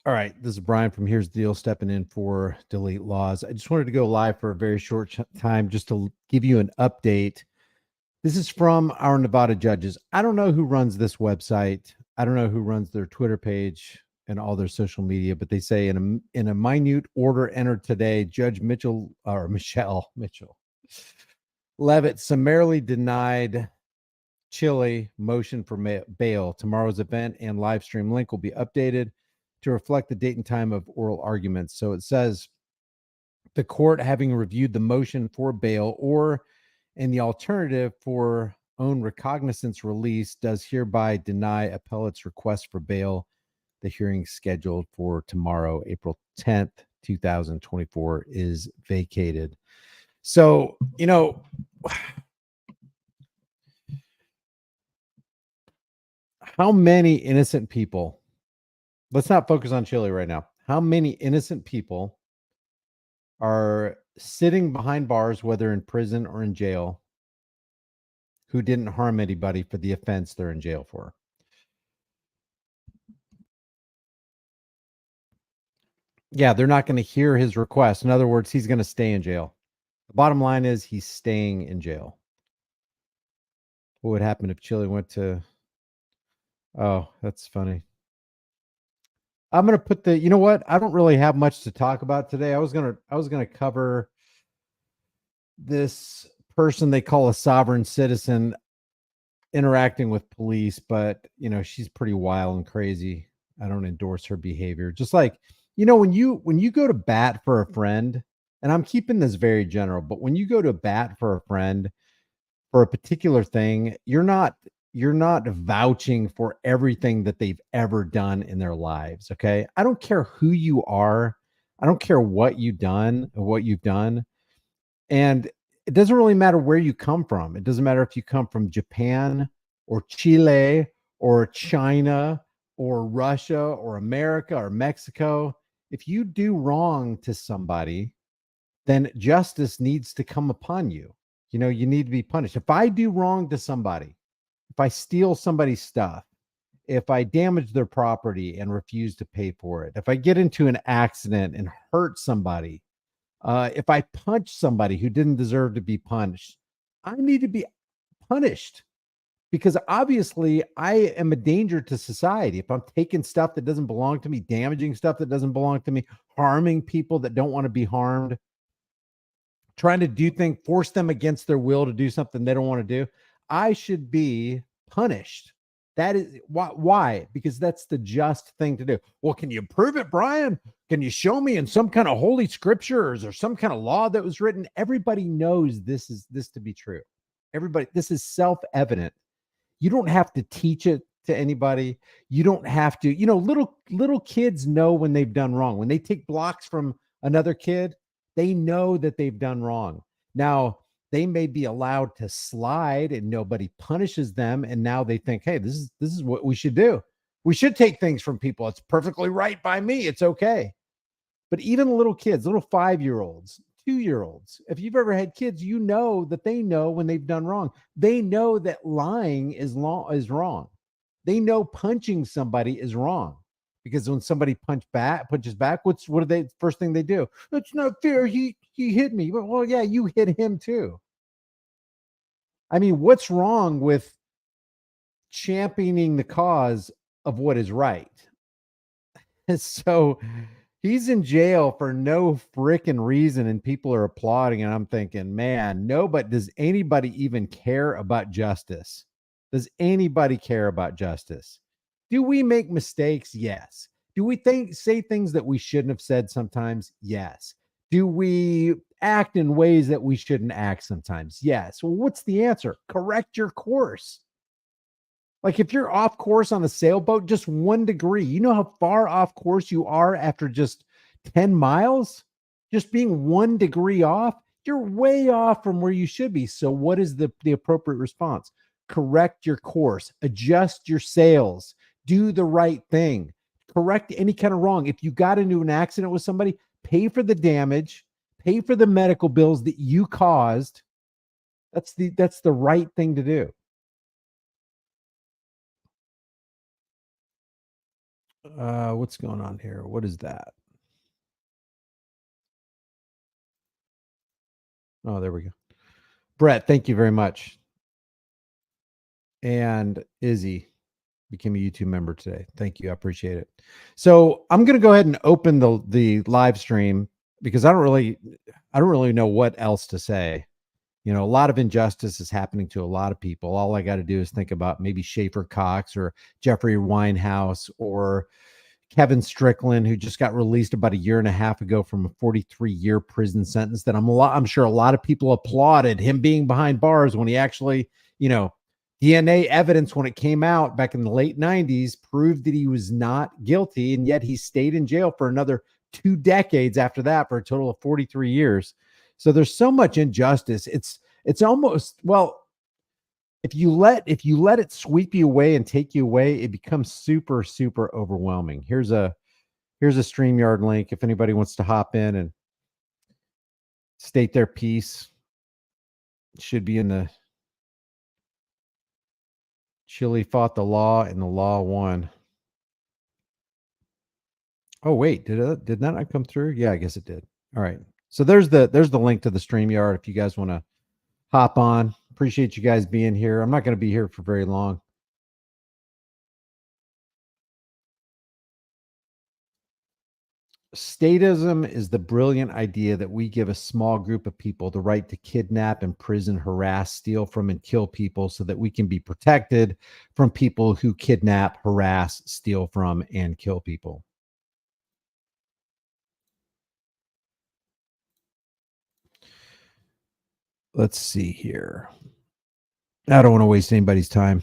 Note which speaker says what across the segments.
Speaker 1: All right, this is Brian from Here's the Deal, stepping in for Delete Laws. I just wanted to go live for a very short time just to give you an update. This is from our Nevada judges. I don't know who runs this website. I don't know who runs their Twitter page and all their social media, but they say in a minute order entered today, Judge Michelle Mitchell Levitt summarily denied Chille motion for bail. Tomorrow's event and live stream link will be updated to reflect the date and time of oral arguments. So it says the court, having reviewed the motion for bail or in the alternative for own recognizance release, does hereby deny appellate's request for bail. The hearing scheduled for tomorrow, April 10th, 2024, is vacated. So, how many innocent people, let's not focus on Chile right now. How many innocent people are sitting behind bars, whether in prison or in jail, who didn't harm anybody for the offense they're in jail for? Yeah, they're not going to hear his request. In other words, he's going to stay in jail. The bottom line is he's staying in jail. What would happen if Chile went to... Oh, that's funny. I'm going to put the... You know what? I don't really have much to talk about today. I was going to cover this person they call a sovereign citizen interacting with police, but she's pretty wild and crazy. I don't endorse her behavior. Just like, when you go to bat for a friend, and I'm keeping this very general, but when you go to bat for a friend for a particular thing, you're not vouching for everything that they've ever done in their lives. Okay. I don't care who you are. I don't care what you've done or what you've done. And it doesn't really matter where you come from. It doesn't matter if you come from Japan or Chile or China or Russia or America or Mexico. If you do wrong to somebody, then justice needs to come upon you. You need to be punished. If I do wrong to somebody, if I steal somebody's stuff, if I damage their property and refuse to pay for it, if I get into an accident and hurt somebody, if I punch somebody who didn't deserve to be punished, I need to be punished because obviously I am a danger to society. If I'm taking stuff that doesn't belong to me, damaging stuff that doesn't belong to me, harming people that don't want to be harmed, trying to do things, force them against their will to do something they don't want to do, I should be punished. That is why? Because that's the just thing to do. Well, can you prove it, Brian? Can you show me in some kind of holy scriptures or some kind of law that was written? Everybody knows this to be true. Everybody, this is self-evident. You don't have to teach it to anybody. You don't have to, little kids know when they've done wrong. When they take blocks from another kid, they know that they've done wrong. Now, they may be allowed to slide and nobody punishes them. And now they think, hey, this is what we should do. We should take things from people. It's perfectly right by me. It's okay. But even little kids, little 5-year-olds, 2-year-olds, if you've ever had kids, you know that they know when they've done wrong. They know that lying is wrong. They know punching somebody is wrong. Because when somebody punches back, what are they first thing they do? It's not fair. He hit me. Well, yeah, you hit him too. I mean, what's wrong with championing the cause of what is right? So he's in jail for no freaking reason, and people are applauding. And I'm thinking, man, does anybody even care about justice? Does anybody care about justice? Do we make mistakes? Yes. Do we say things that we shouldn't have said sometimes? Yes. Do we act in ways that we shouldn't act sometimes? Yes. Well, what's the answer? Correct your course. Like if you're off course on a sailboat, just 1 degree, you know how far off course you are after just 10 miles? Just being 1 degree off, you're way off from where you should be. So what is the appropriate response? Correct your course, adjust your sails, do the right thing, correct any kind of wrong. If you got into an accident with somebody, pay for the damage, pay for the medical bills that you caused. That's the right thing to do. What's going on here? What is that? Oh, there we go. Brett, thank you very much. And Izzy became a YouTube member today. Thank you. I appreciate it. So I'm gonna go ahead and open the live stream because I don't really know what else to say. You know, a lot of injustice is happening to a lot of people. All I got to do is think about maybe Schaefer Cox or Jeffrey Winehouse or Kevin Strickland, who just got released about a year and a half ago from a 43-year prison sentence that I'm sure a lot of people applauded him being behind bars when he actually, you know, DNA evidence when it came out back in the late 90s proved that he was not guilty, and yet he stayed in jail for another 2 decades after that for a total of 43 years. So there's so much injustice. It's almost, well, if you let it sweep you away and take you away, it becomes super super overwhelming. Here's a StreamYard link if anybody wants to hop in and state their piece. It should be in the Chile fought the law and the law won. Oh wait, did that not come through? Yeah, I guess it did. All right. So there's the link to the StreamYard if you guys want to hop on. Appreciate you guys being here. I'm not going to be here for very long. Statism is the brilliant idea that we give a small group of people the right to kidnap, imprison, harass, steal from, and kill people so that we can be protected from people who kidnap, harass, steal from, and kill people. Let's see here. I don't want to waste anybody's time.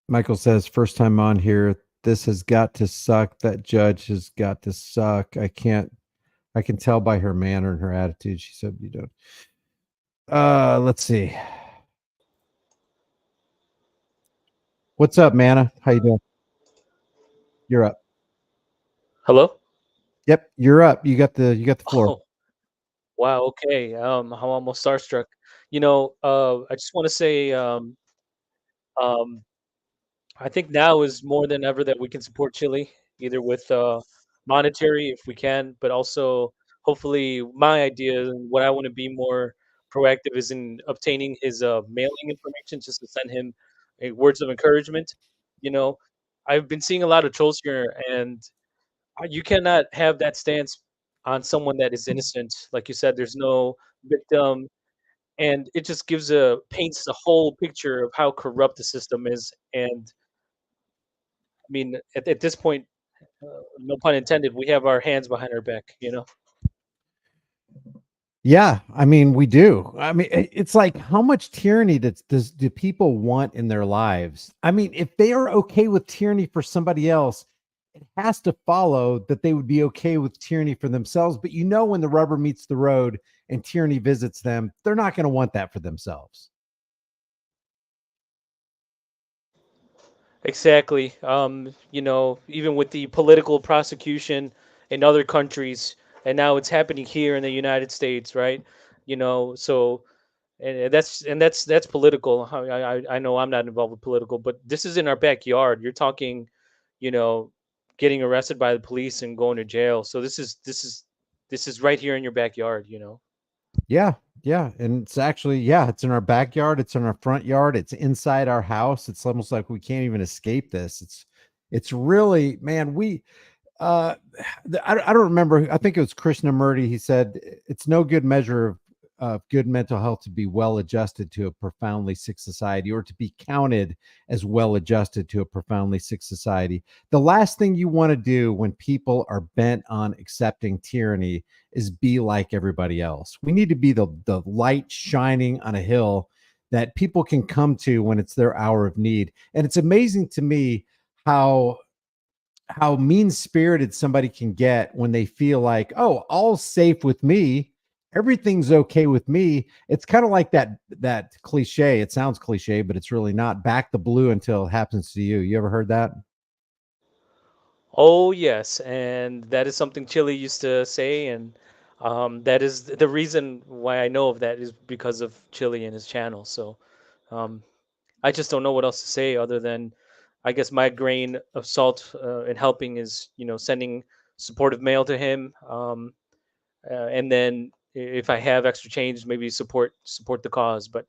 Speaker 1: Michael says, first time on here. This has got to suck. That judge has got to suck. I can tell by her manner and her attitude. She said, you don't. Let's see. What's up, Manna? How you doing? You're up.
Speaker 2: Hello?
Speaker 1: Yep, you're up. You got the floor.
Speaker 2: Oh, wow, okay. I'm almost starstruck. I just want to say, um, I think now is more than ever that we can support Chile, either with monetary if we can, but also hopefully my idea and what I want to be more proactive is in obtaining his mailing information just to send him words of encouragement. You know, I've been seeing a lot of trolls here, and you cannot have that stance on someone that is innocent. Like you said, there's no victim, and it just paints the whole picture of how corrupt the system is. And I mean, at this point, no pun intended, we have our hands behind our back.
Speaker 1: Yeah, I mean, we do. I mean, it's like how much tyranny do people want in their lives? I mean, if they are okay with tyranny for somebody else, it has to follow that they would be okay with tyranny for themselves. But when the rubber meets the road and tyranny visits them, they're not going to want that for themselves.
Speaker 2: Exactly. Even with the political prosecution in other countries, and now it's happening here in the United States, right? So and that's political. I know I'm not involved with political, but this is in our backyard. You're talking, you know, getting arrested by the police and going to jail. So this is right here in your backyard.
Speaker 1: Yeah, yeah, and it's actually, yeah, it's in our backyard, it's in our front yard, it's inside our house. It's almost like we can't even escape this. It's really, man, uh I don't remember. I think it was Krishnamurti. He said it's no good measure of good mental health to be well adjusted to a profoundly sick society, or to be counted as well adjusted to a profoundly sick society. The last thing you want to do when people are bent on accepting tyranny is be like everybody else. We need to be the light shining on a hill that people can come to when it's their hour of need. And it's amazing to me how mean spirited somebody can get when they feel like, oh, all's safe with me, everything's okay with me. It's kind of like that cliche. It sounds cliche, but it's really not. Back the blue until it happens to you. You ever heard that?
Speaker 2: Oh yes, and that is something Chile used to say, and That is the reason why I know of that is because of Chile and his channel. So um, I just don't know what else to say other than I guess my grain of salt in helping is sending supportive mail to him, and then if I have extra change, maybe support the cause. But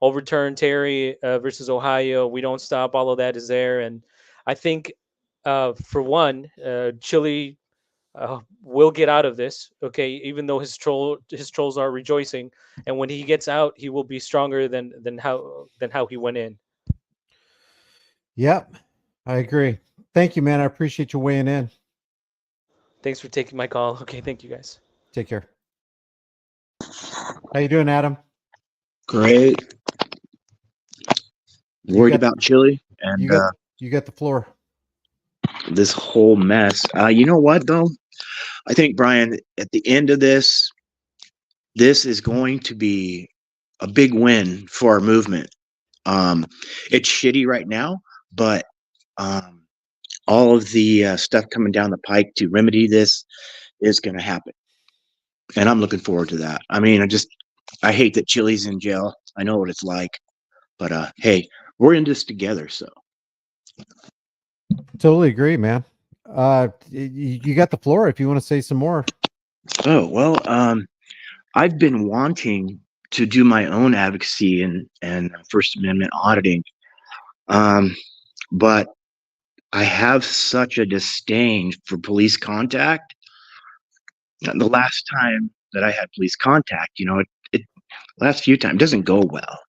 Speaker 2: overturn Terry versus Ohio, we don't stop. All of that is there, and I think for one, Chile will get out of this. Okay, even though his trolls are rejoicing, and when he gets out, he will be stronger than how he went in.
Speaker 1: Yep, I agree. Thank you, man. I appreciate you weighing in.
Speaker 2: Thanks for taking my call. Okay, thank you guys.
Speaker 1: Take care. How you doing, Adam?
Speaker 3: Great.
Speaker 1: You
Speaker 3: Worried
Speaker 1: got
Speaker 3: about Chile and
Speaker 1: you got the floor.
Speaker 3: this whole mess. You know what, though? I think, Brian, at the end of this is going to be a big win for our movement. It's shitty right now, but um, all of the stuff coming down the pike to remedy this is going to happen. And I'm looking forward to that. I mean, I hate that Chile's in jail. I know what it's like. But hey, we're in this together, so.
Speaker 1: Totally agree, man. You got the floor if you want to say some more.
Speaker 3: Oh, well, I've been wanting to do my own advocacy and First Amendment auditing, but I have such a disdain for police contact. The last time that I had police contact, it last few times doesn't go well.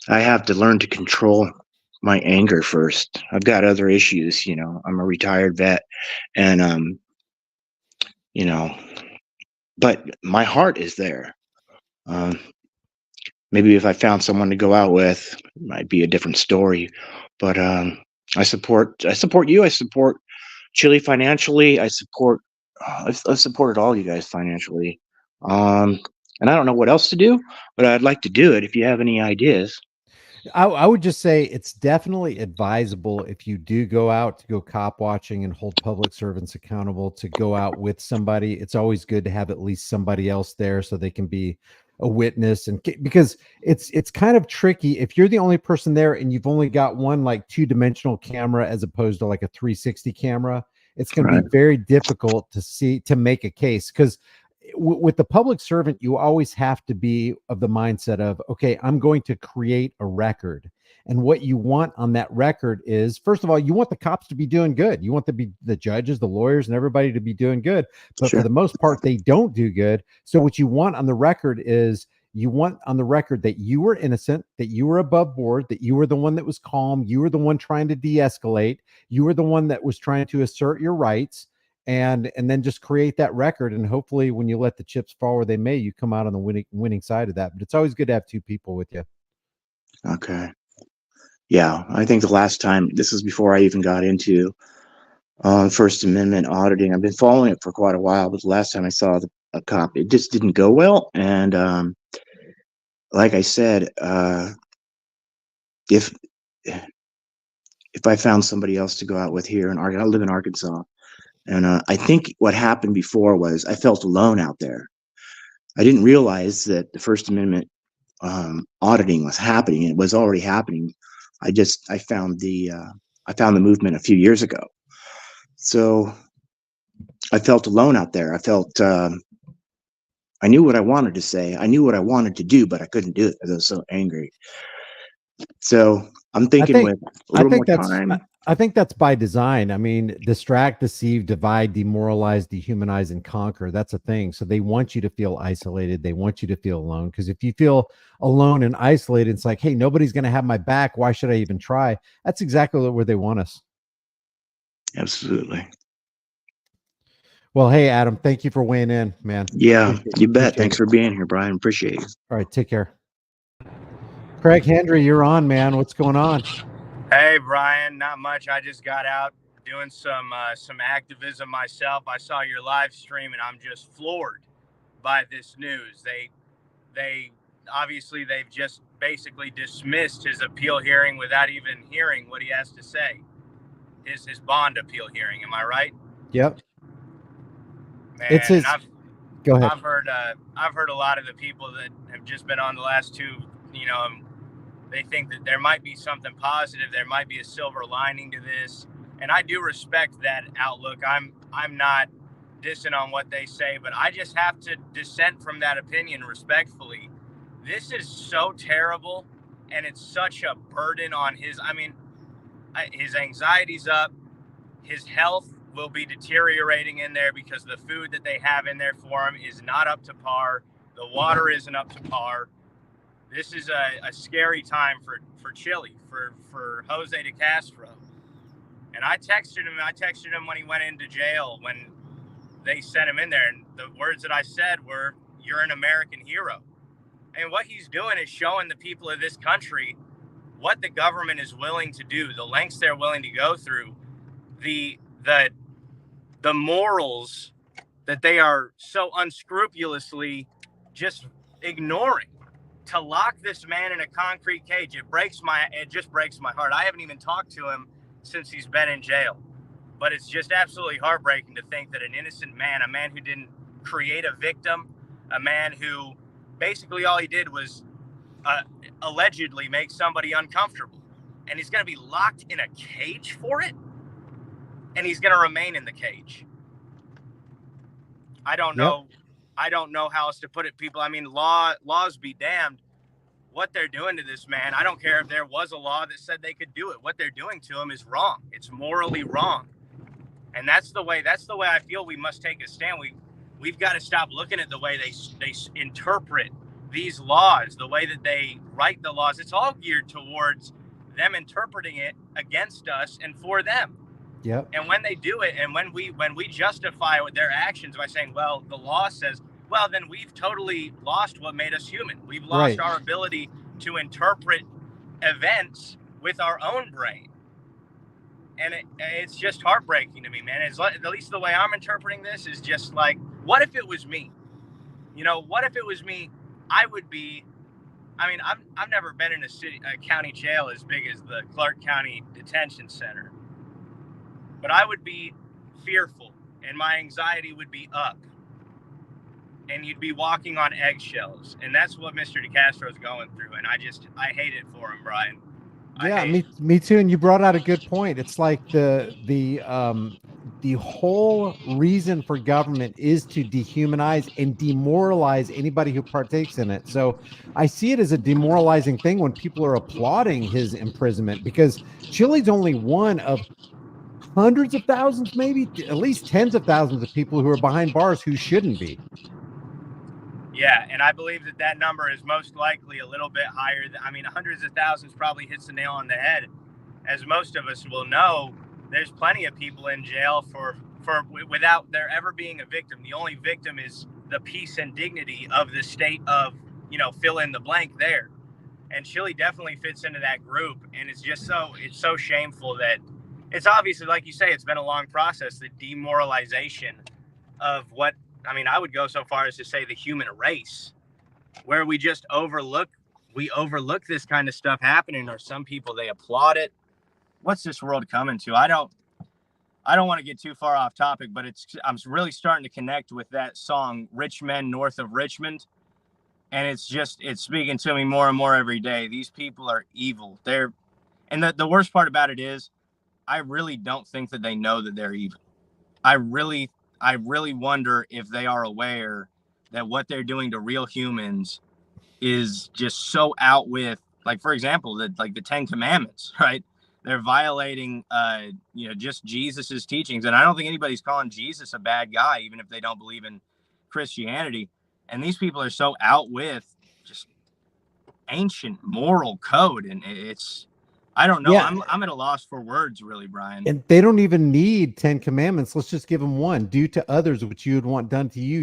Speaker 3: I have to learn to control my anger first. I've got other issues, I'm a retired vet, and you know, but my heart is there. Um, Maybe if I found someone to go out with, it might be a different story. But I support you. I support Chile financially. I've supported all you guys financially. Um, and I don't know what else to do, but I'd like to do it. If you have any ideas.
Speaker 1: I would just say it's definitely advisable if you do go out to go cop watching and hold public servants accountable to go out with somebody. It's always good to have at least somebody else there so they can be a witness, and because it's kind of tricky if you're the only person there and you've only got one like two-dimensional camera as opposed to like a 360 camera. It's going to
Speaker 3: Right.
Speaker 1: be very difficult to make a case because with the public servant, you always have to be of the mindset of, okay, I'm going to create a record. And what you want on that record is, first of all, you want the cops to be doing good. You want the judges, the lawyers, and everybody to be doing good. But
Speaker 3: Sure.
Speaker 1: for the most part, they don't do good. So what you want on the record is you want on the record that you were innocent, that you were above board, that you were the one that was calm. You were the one trying to de-escalate. You were the one that was trying to assert your rights and then just create that record. And hopefully when you let the chips fall where they may, you come out on the winning side of that. But it's always good to have two people with you.
Speaker 3: Okay. Yeah, I think the last time, this was before I even got into First Amendment auditing. I've been following it for quite a while, but the last time I saw a cop, it just didn't go well. And like I said, if I found somebody else to go out with here in Arkansas, I live in Arkansas, and I think what happened before was I felt alone out there. I didn't realize that the First Amendment auditing was happening. It was already happening. I found the movement a few years ago. So I felt alone out there. I felt I knew what I wanted to say. I knew what I wanted to do, but I couldn't do it because I was so angry. So I'm thinking with a little more time.
Speaker 1: I think that's by design. I mean, distract, deceive, divide, demoralize, dehumanize, and conquer. That's a thing. So they want you to feel isolated. They want you to feel alone. Because if you feel alone and isolated, it's like, hey, nobody's going to have my back. Why should I even try? That's exactly where they want us.
Speaker 3: Absolutely.
Speaker 1: Well, hey, Adam, thank you for weighing in, man.
Speaker 3: Yeah, you bet.
Speaker 1: Appreciate
Speaker 3: Thanks
Speaker 1: it.
Speaker 3: for being here, Brian. Appreciate you.
Speaker 1: All right, take care. Craig Hendry, you're on, man. What's going on?
Speaker 4: Hey, Brian, not much. I just got out doing some activism myself. I saw your live stream, and I'm just floored by this news. They obviously they've just basically dismissed his appeal hearing without even hearing what he has to say. His bond appeal hearing. Am I right?
Speaker 1: Yep.
Speaker 4: Man,
Speaker 1: It's his. Go ahead.
Speaker 4: I've heard a lot of the people that have just been on the last two, they think that there might be something positive, there might be a silver lining to this, and I do respect that outlook. I'm not dissing on what they say, but I just have to dissent from that opinion respectfully. This is so terrible, and it's such a burden on his anxiety's up, his health will be deteriorating in there because the food that they have in there for him is not up to par, the water isn't up to par. This is a scary time for Chile, for Jose de Castro. And I texted him when he went into jail, when they sent him in there, and the words that I said were, "You're an American hero." And what he's doing is showing the people of this country what the government is willing to do, the lengths they're willing to go through, the morals that they are so unscrupulously just ignoring. To lock this man in a concrete cage, it just breaks my heart. I haven't even talked to him since he's been in jail. But it's just absolutely heartbreaking to think that an innocent man, a man who didn't create a victim, a man who basically all he did was allegedly make somebody uncomfortable, and he's going to be locked in a cage for it, and he's going to remain in the cage. I don't know. Yep. I don't know how else to put it, people. I mean, laws be damned. What they're doing to this man, I don't care if there was a law that said they could do it. What they're doing to him is wrong. It's morally wrong. And that's the way I feel we must take a stand. We've got to stop looking at the way they interpret these laws, the way that they write the laws. It's all geared towards them interpreting it against us and for them.
Speaker 1: Yep.
Speaker 4: And when they do it, and when we justify their actions by saying, well, the law says, well, then we've totally lost what made us human. We've lost our ability to interpret events with our own brain. And it's just heartbreaking to me, man. It's at least the way I'm interpreting this is just like, what if it was me? What if it was me? I've never been in a county jail as big as the Clark County Detention Center. But I would be fearful, and my anxiety would be up. And you'd be walking on eggshells. And that's what Mr. DeCastro is going through. And I hate it for him, Brian.
Speaker 1: Yeah, me too. And you brought out a good point. It's like the whole reason for government is to dehumanize and demoralize anybody who partakes in it. So I see it as a demoralizing thing when people are applauding his imprisonment, because Chile's only one of hundreds of thousands, maybe at least tens of thousands of people who are behind bars who shouldn't be.
Speaker 4: Yeah, and I believe that number is most likely a little bit higher. Hundreds of thousands probably hits the nail on the head. As most of us will know, there's plenty of people in jail for without there ever being a victim. The only victim is the peace and dignity of the state of, fill in the blank there. And Chile definitely fits into that group. And it's so shameful that it's obviously, like you say, it's been a long process, the demoralization of what, I would go so far as to say the human race, where we just overlook this kind of stuff happening, or some people, they applaud it. What's this world coming to? I don't want to get too far off topic, but I'm really starting to connect with that song, Rich Men North of Richmond. And it's speaking to me more and more every day. These people are evil. And the worst part about it is, I really don't think that they know that they're evil. I really wonder if they are aware that what they're doing to real humans is just so out with, like, for example, the 10 Commandments, right? They're violating, just Jesus's teachings. And I don't think anybody's calling Jesus a bad guy, even if they don't believe in Christianity. And these people are so out with just ancient moral code. And I don't know. Yeah. I'm at a loss for words, really, Brian.
Speaker 1: And they don't even need 10 commandments. Let's just give them one. Do to others what you would want done to you.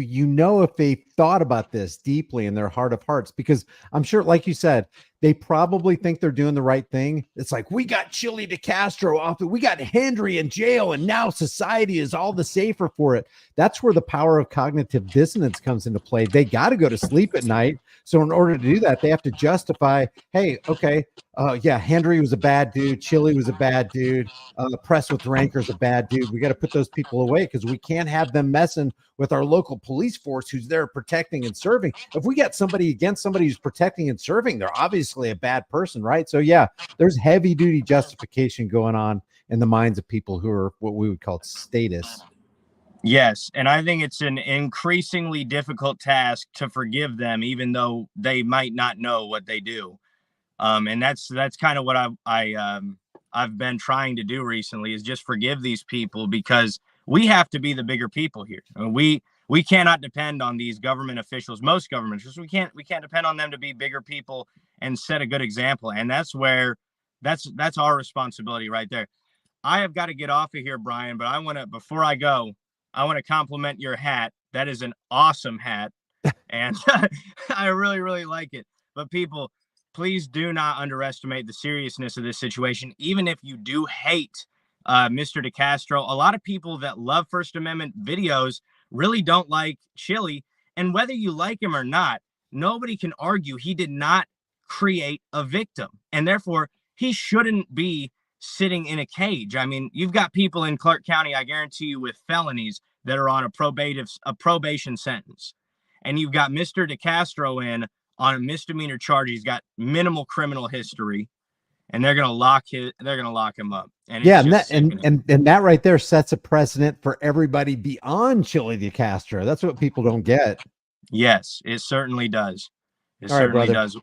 Speaker 1: If they thought about this deeply in their heart of hearts, because I'm sure, like you said, they probably think they're doing the right thing. It's like, we got Chille de Castro off, we got Henry in jail, and now society is all the safer for it. That's where the power of cognitive dissonance comes into play. They got to go to sleep at night So in order to do that, they have to justify, hey, okay, yeah, Henry was a bad dude. Chille was a bad dude. Press with Ranker is a bad dude. We got to put those people away because we can't have them messing with our local police force who's there protecting and serving. If we got somebody against somebody who's protecting and serving, they're obviously a bad person, right? So yeah, there's heavy duty justification going on in the minds of people who are what we would call status.
Speaker 4: Yes, and I think it's an increasingly difficult task to forgive them, even though they might not know what they do. And that's kind of what I've been trying to do recently, is just forgive these people, because we have to be the bigger people here. We cannot depend on these government officials, most government officials. We can't depend on them to be bigger people and set a good example. And that's our responsibility right there. I have got to get off of here, Brian, but before I go, I want to compliment your hat. That is an awesome hat. And I really, really like it. But people, please do not underestimate the seriousness of this situation. Even if you do hate Mr. DeCastro, a lot of people that love First Amendment videos really don't like Chille. And whether you like him or not, nobody can argue he did not create a victim. And therefore, he shouldn't be sitting in a cage. I mean, you've got people in Clark County, I guarantee you, with felonies that are on a probation sentence. And you've got Mr. DeCastro in on a misdemeanor charge. He's got minimal criminal history, and they're going to lock him up. And
Speaker 1: yeah, and that right there sets a precedent for everybody beyond Chille DeCastro. That's what people don't get.
Speaker 4: Yes, it certainly does. It
Speaker 1: All
Speaker 4: certainly
Speaker 1: right,
Speaker 4: does.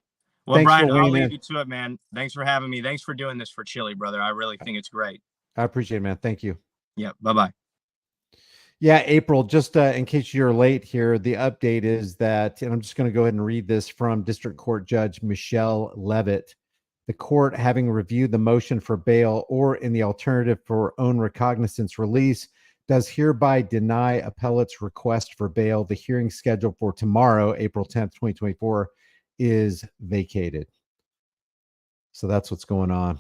Speaker 4: Well,
Speaker 1: thanks,
Speaker 4: Brian, I'll leave you to it, man. Thanks for having me. Thanks for doing this for Chille, brother. I really think it's great.
Speaker 1: I appreciate it, man. Thank you.
Speaker 4: Yeah. Bye-bye.
Speaker 1: Yeah, April, just in case you're late here, the update is that, and I'm just going to go ahead and read this from District Court Judge Michelle Levitt. The court, having reviewed the motion for bail or in the alternative for own recognizance release, does hereby deny appellate's request for bail. The hearing scheduled for tomorrow, April 10th, 2024, is vacated. So that's what's going on.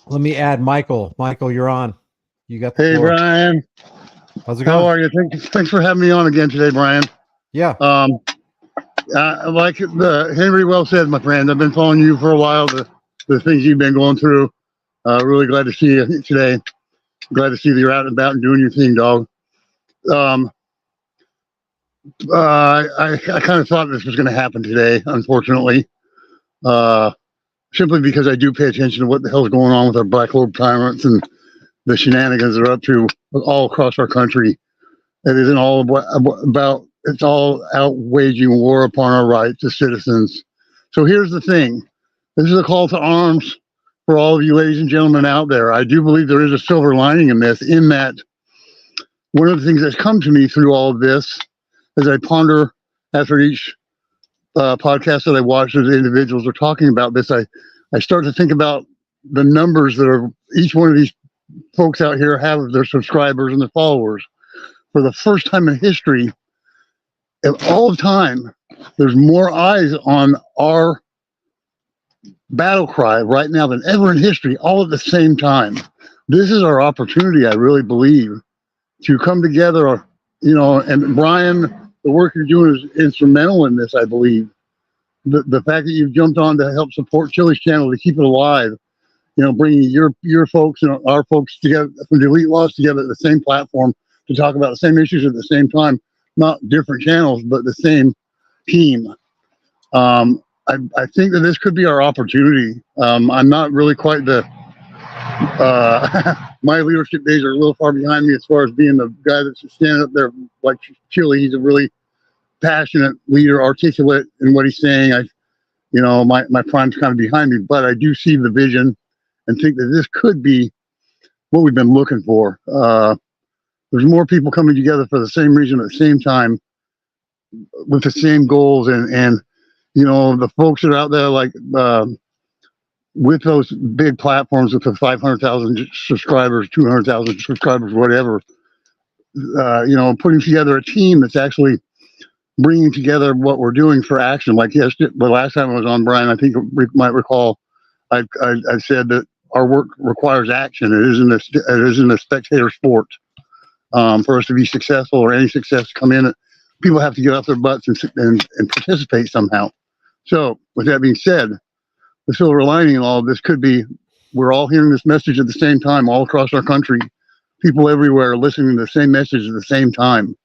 Speaker 1: Let me add Michael. Michael, you're on. You got the floor.
Speaker 5: Brian.
Speaker 1: How's it going?
Speaker 5: How are you? Thanks for having me on again today, Brian.
Speaker 1: Yeah.
Speaker 5: Like Henry well said, my friend, I've been following you for a while, the things you've been going through. Really glad to see you today. Glad to see that you're out and about and doing your thing, dog. I kind of thought this was going to happen today, unfortunately. Simply because I do pay attention to what the hell's going on with our black robe tyrants and the shenanigans they're up to all across our country. It isn't all about, it's all out waging war upon our rights as citizens. So here's the thing. This is a call to arms for all of you ladies and gentlemen out there. I do believe there is a silver lining in this, in that one of the things that's come to me through all of this, as I ponder after each podcast that I watch, as individuals are talking about this, I start to think about the numbers that are each one of these folks out here have of their subscribers and their followers. For the first time in history of all time, there's more eyes on our battle cry right now than ever in history, all at the same time. This is our opportunity, I really believe, to come together, and Brian, the work you're doing is instrumental in this, I believe. The fact that you've jumped on to help support Chille's channel to keep it alive, bringing your folks and our folks together from the Elite Laws together at the same platform to talk about the same issues at the same time, not different channels, but the same team. I think that this could be our opportunity. I'm not really quite my leadership days are a little far behind me as far as being the guy that's standing up there like Chille. He's a really passionate leader, articulate in what he's saying. My prime's kind of behind me, but I do see the vision and think that this could be what we've been looking for. There's more people coming together for the same reason at the same time with the same goals. And the folks that are out there, like with those big platforms with the 500,000 subscribers, 200,000 subscribers, whatever, putting together a team that's actually bringing together what we're doing for action. Like the last time I was on, Brian, I think you might recall, I said that our work requires action. It isn't a spectator sport. For us to be successful or any success to come in, people have to get off their butts and participate somehow. So with that being said, the silver lining in all of this could be we're all hearing this message at the same time all across our country. People everywhere are listening to the same message at the same time.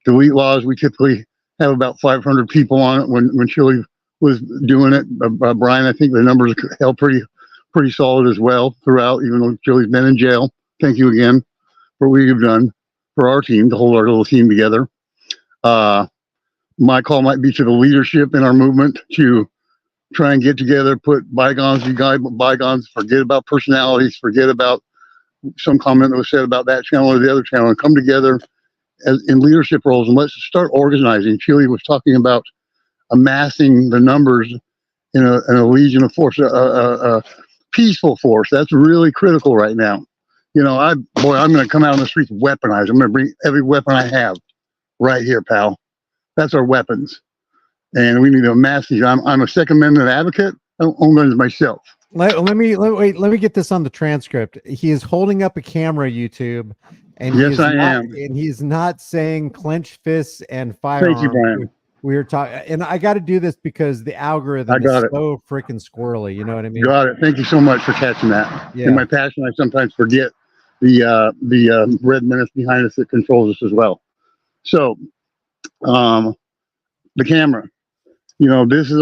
Speaker 5: Delete laws, we typically have about 500 people on it when Chile was doing it. Brian, I think the numbers held pretty solid as well throughout, even though Chile's been in jail. Thank you again for what you've done for our team to hold our little team together. My call might be to the leadership in our movement to try and get together, put bygones be bygones, forget about personalities, forget about some comment that was said about that channel or the other channel, and come together as in leadership roles and let's start organizing. Chile was talking about amassing the numbers in a legion of force, a peaceful force. That's really critical right now. You know, I'm going to come out on the streets weaponized. I'm going to bring every weapon I have right here, pal. That's our weapons. And we need to amass these. I'm a Second Amendment advocate. I don't own guns myself.
Speaker 1: Let me get this on the transcript. He is holding up a camera, YouTube, and
Speaker 5: yes, I am.
Speaker 1: And he's not saying clenched fists and firearms.
Speaker 5: Thank you, Brian.
Speaker 1: We were talking, and I got to do this because the algorithm is so freaking squirrely. You know what I mean?
Speaker 5: Got it. Thank you so much for catching that.
Speaker 1: Yeah.
Speaker 5: In my passion, I sometimes forget the red menace behind us that controls us as well. So, the camera. You know, this is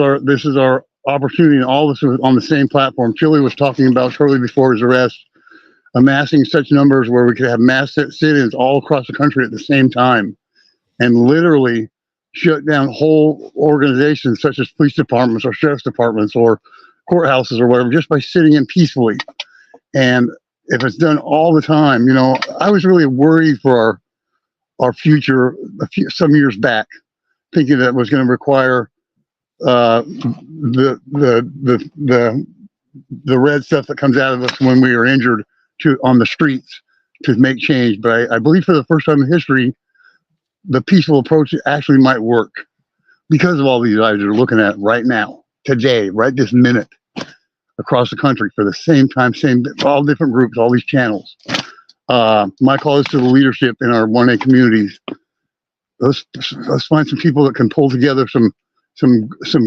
Speaker 5: our opportunity, and all this was on the same platform. Chile was talking about shortly before his arrest, amassing such numbers where we could have mass sit-ins all across the country at the same time, and literally shut down whole organizations such as police departments or sheriff's departments or courthouses or whatever, just by sitting in peacefully. And if it's done all the time, you know, I was really worried for our future some years back, thinking that it was going to require the red stuff that comes out of us when we are injured on the streets to make change. But I believe for the first time in history, the peaceful approach actually might work because of all these lives you're looking at right now, today, right this minute, across the country for the same time, all different groups, all these channels. My call is to the leadership in our 1A communities. Let's find some people that can pull together some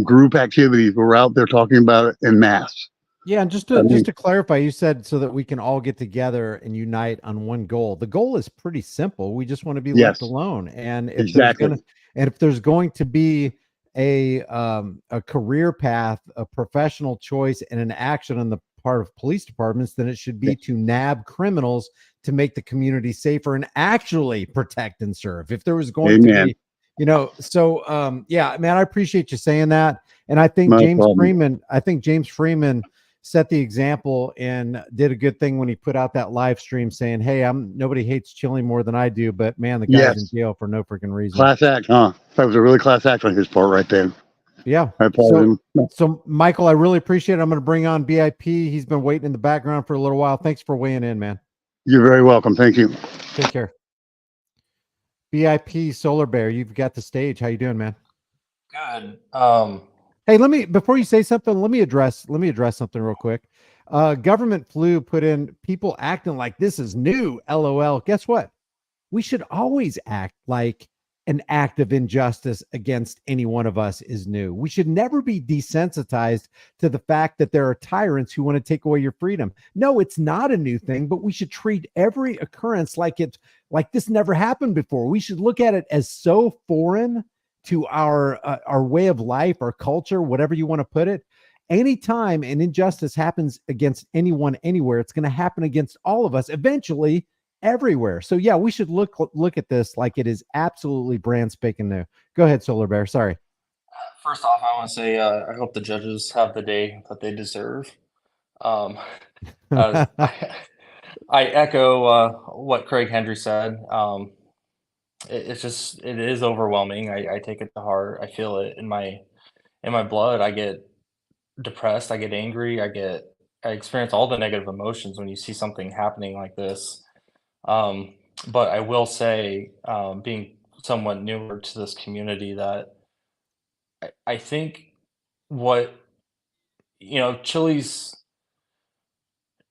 Speaker 5: group activities. We're out there talking about it en masse.
Speaker 1: Yeah, and just to clarify, you said so that we can all get together and unite on one goal. The goal is pretty simple. We just want to be left alone. And if there's going to be a career path, a professional choice, and an action on the part of police departments, then it should be to nab criminals to make the community safer and actually protect and serve. If there was going to be, you know, so yeah, man, I appreciate you saying that. And I think James Freeman set the example and did a good thing when he put out that live stream saying, hey, nobody hates Chile more than I do, but man, the guy's in jail for no freaking reason.
Speaker 5: Class act, huh? That was a really class act on his part right there.
Speaker 1: Yeah. So Michael, I really appreciate it. I'm going to bring on BIP. He's been waiting in the background for a little while. Thanks for weighing in, man.
Speaker 5: You're very welcome. Thank you.
Speaker 1: Take care. BIP Solar Bear, you've got the stage. How you doing, man?
Speaker 6: Good.
Speaker 1: Hey, before you say something, let me address something real quick. Government flu put in people acting like this is new. LOL. Guess what? We should always act like an act of injustice against any one of us is new. We should never be desensitized to the fact that there are tyrants who want to take away your freedom. No, it's not a new thing, but we should treat every occurrence like this never happened before. We should look at it as so foreign to our way of life, our culture, whatever you want to put it. Anytime an injustice happens against anyone, anywhere, it's going to happen against all of us eventually, everywhere. So yeah, we should look at this like it is absolutely brand spanking new. Go ahead, Solar Bear. Sorry.
Speaker 6: First off, I want to say I hope the judges have the day that they deserve. I echo what Craig Henry said. It is overwhelming. I take it to heart. I feel it in my blood. I get depressed. I get angry. I experience all the negative emotions when you see something happening like this. But I will say, being somewhat newer to this community, that I think what, Chile's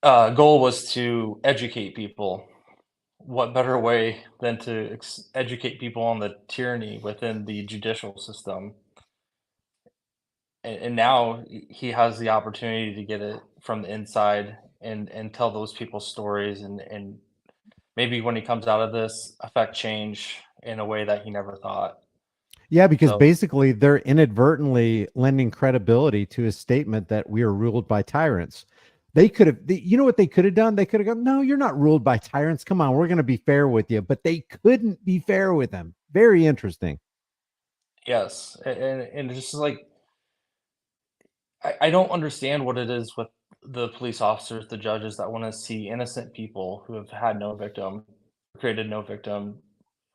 Speaker 6: goal was to educate people what better way than to educate people on the tyranny within the judicial system? And now he has the opportunity to get it from the inside and tell those people's stories and maybe when he comes out of this, affect change in a way that he never thought.
Speaker 1: Yeah, because
Speaker 6: So
Speaker 1: basically they're inadvertently lending credibility to his statement that we are ruled by tyrants. They could have, you know what they could have done? They could have gone, no, you're not ruled by tyrants. Come on, we're going to be fair with you. But they couldn't be fair with him. Very interesting.
Speaker 6: yes, and it's just like I don't understand what it is with the police officers, the judges that want to see innocent people who have had no victim, created no victim,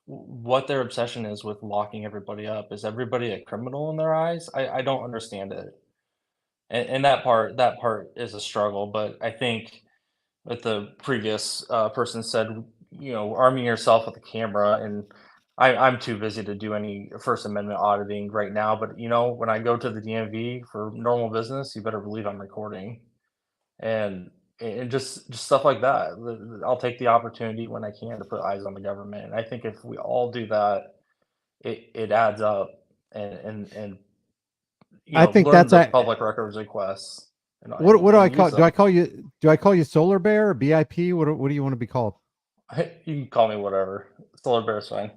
Speaker 6: what their obsession is with locking everybody up. Is everybody a criminal in their eyes? I don't understand it. And that part is a struggle, but I think what the previous person said, arming yourself with a camera, and I'm too busy to do any First Amendment auditing right now. But when I go to the DMV for normal business, you better believe I'm recording, and just stuff like that. I'll take the opportunity when I can to put eyes on the government. And I think if we all do that, it adds up, and
Speaker 1: I think
Speaker 6: learn
Speaker 1: that's
Speaker 6: the
Speaker 1: a,
Speaker 6: public records requests
Speaker 1: what do I
Speaker 6: and
Speaker 1: call
Speaker 6: use
Speaker 1: it? Do I
Speaker 6: them.
Speaker 1: call you, Solar Bear or BIP? What do you want to be called?
Speaker 6: You can call me whatever. Solar Bear's fine.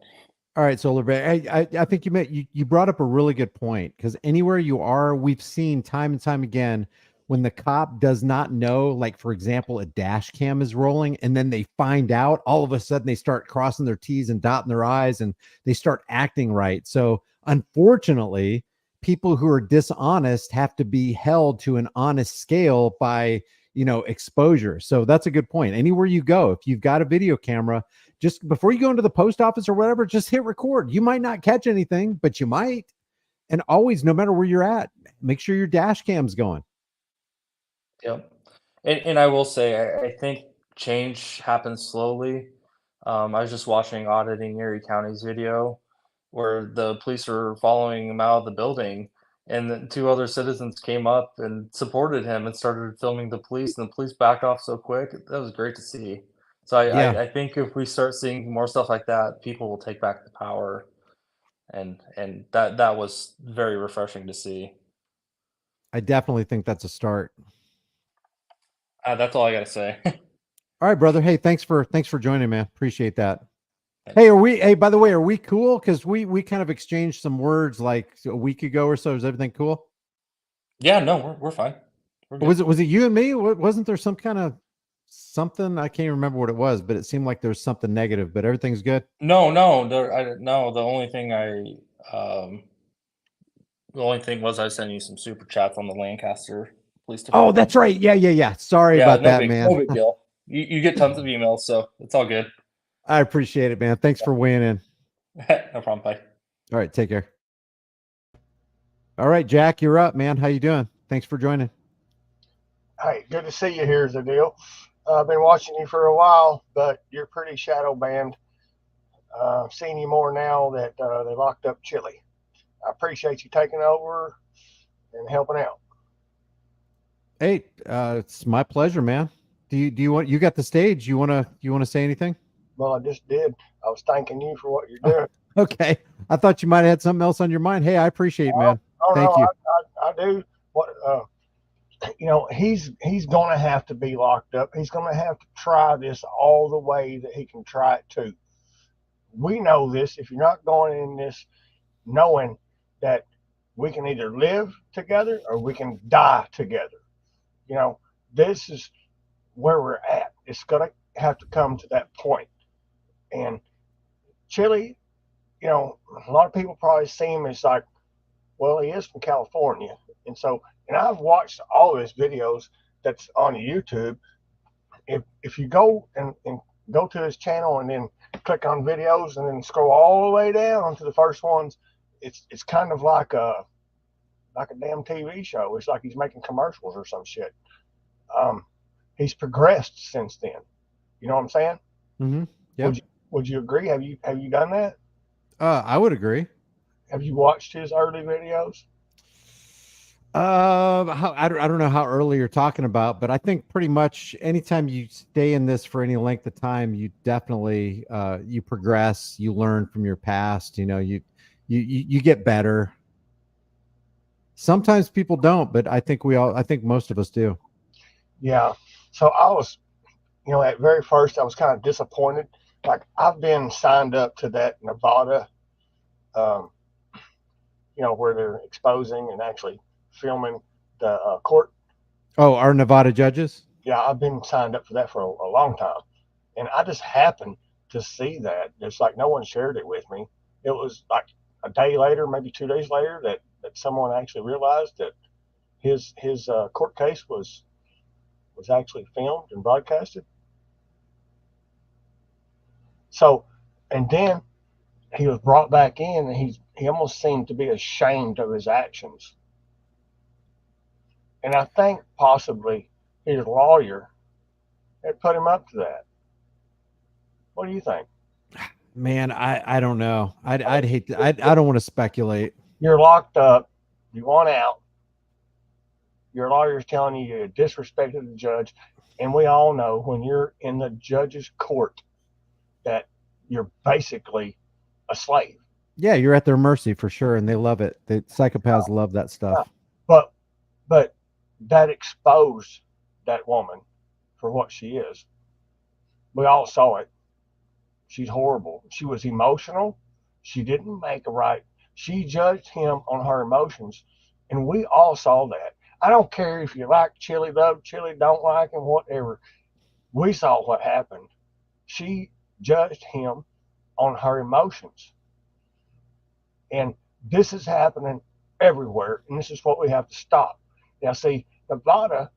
Speaker 1: All right, Solar Bear. I think you brought up a really good point, because anywhere you are, we've seen time and time again when the cop does not know, like for example, a dash cam is rolling, and then they find out, all of a sudden they start crossing their T's and dotting their I's, and they start acting right. So unfortunately, people who are dishonest have to be held to an honest scale by exposure. So that's a good point. Anywhere you go, if you've got a video camera, just before you go into the post office or whatever, just hit record. You might not catch anything, but you might. And always, no matter where you're at, make sure your dash cam's going.
Speaker 6: Yep. And I will say, I think change happens slowly. I was just watching Auditing Erie County's video where the police were following him out of the building, and then two other citizens came up and supported him and started filming the police, and the police backed off so quick. That was great to see. So I,
Speaker 1: Yeah,
Speaker 6: I, I think if we start seeing more stuff like that, people will take back the power, and that was very refreshing to see.
Speaker 1: I definitely think that's a start.
Speaker 6: That's all I gotta say.
Speaker 1: All right, brother. Hey, thanks for joining, man. Appreciate that.
Speaker 6: Thanks.
Speaker 1: Hey, by the way, are we cool? Because we kind of exchanged some words like a week ago or so. Is everything cool?
Speaker 6: Yeah, no, we're fine. We're
Speaker 1: Was
Speaker 6: good.
Speaker 1: it you and me? Wasn't there some kind of something? I can't remember what it was, but it seemed like there's something negative, but everything's good.
Speaker 6: No, no, no. Um, the only thing was I sent you some super chats on the Lancaster Police
Speaker 1: Oh,
Speaker 6: Department.
Speaker 1: that's right. Yeah. Sorry
Speaker 6: Yeah,
Speaker 1: about that, man.
Speaker 6: no big deal. You get tons of emails, so it's all good.
Speaker 1: I appreciate it, man. Thanks for weighing in.
Speaker 6: No problem. Bye.
Speaker 1: All right, take care. All right, Jack, you're up, man. How you doing? Thanks for joining.
Speaker 7: Hey, good to see you. Here's the deal. I've been watching you for a while, but you're pretty shadow banned. I've seen you more now that they locked up Chille. I appreciate you taking over and helping out.
Speaker 1: Hey, it's my pleasure, man. Do you want, you got the stage? You wanna say anything?
Speaker 7: Well, I just did. I was thanking you for what you're doing.
Speaker 1: Okay. I thought you might have had something else on your mind. Hey, I appreciate it, man.
Speaker 7: Oh
Speaker 1: Thank
Speaker 7: no,
Speaker 1: you.
Speaker 7: I do. What he's going to have to be locked up. He's going to have to try this all the way that he can try it too. We know this. If you're not going in this knowing that we can either live together or we can die together, this is where we're at. It's going to have to come to that point. And Chille, a lot of people probably see him as like, well, he is from California. And I've watched all of his videos that's on YouTube. If you go and go to his channel and then click on videos and then scroll all the way down to the first ones, it's kind of like a damn TV show. It's like he's making commercials or some shit. He's progressed since then. You know what I'm saying?
Speaker 1: Mm-hmm. Yeah.
Speaker 7: Would you agree? Have you done that?
Speaker 1: I would agree.
Speaker 7: Have you watched his early videos?
Speaker 1: I don't know how early you're talking about, but I think pretty much anytime you stay in this for any length of time, you definitely you progress, you learn from your past. You know, you get better. Sometimes people don't, but I think I think most of us do.
Speaker 7: Yeah. So I was, at very first I was kind of disappointed. Like I've been signed up to that Nevada, um, where they're exposing and actually filming the court.
Speaker 1: Oh, our Nevada judges?
Speaker 7: Yeah, I've been signed up for that for a long time, and I just happened to see that. It's like no one shared it with me. It was like a day later, maybe 2 days later, that someone actually realized that his court case was actually filmed and broadcasted. So, and then he was brought back in, and he almost seemed to be ashamed of his actions. And I think possibly his lawyer had put him up to that. What do you think?
Speaker 1: Man, I don't know. I'd hate to, I don't want to speculate.
Speaker 7: You're locked up. You want out. Your lawyer's telling you disrespected the judge. And we all know when you're in the judge's court that you're basically a slave.
Speaker 1: Yeah, you're at their mercy for sure, and they love it. The psychopaths love that stuff.
Speaker 7: But that exposed that woman for what she is. We all saw it. She's horrible. She was emotional. She didn't make a right. She judged him on her emotions, and we all saw that. I don't care if you like Chille, love Chille, don't like him, whatever. We saw what happened. She judged him on her emotions. And this is happening everywhere, and this is what we have to stop. Now, see, Nevada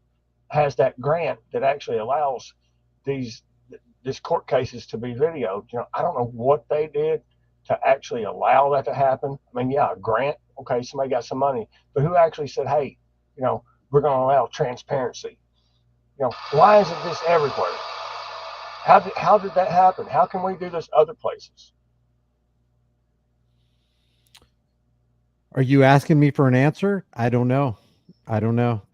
Speaker 7: has that grant that actually allows these court cases to be videoed. I don't know what they did to actually allow that to happen. I mean, yeah, a grant, okay, somebody got some money, but who actually said, hey, we're going to allow transparency? Why isn't this everywhere? How did that happen? How can we do this other places?
Speaker 1: Are you asking me for an answer? I don't know.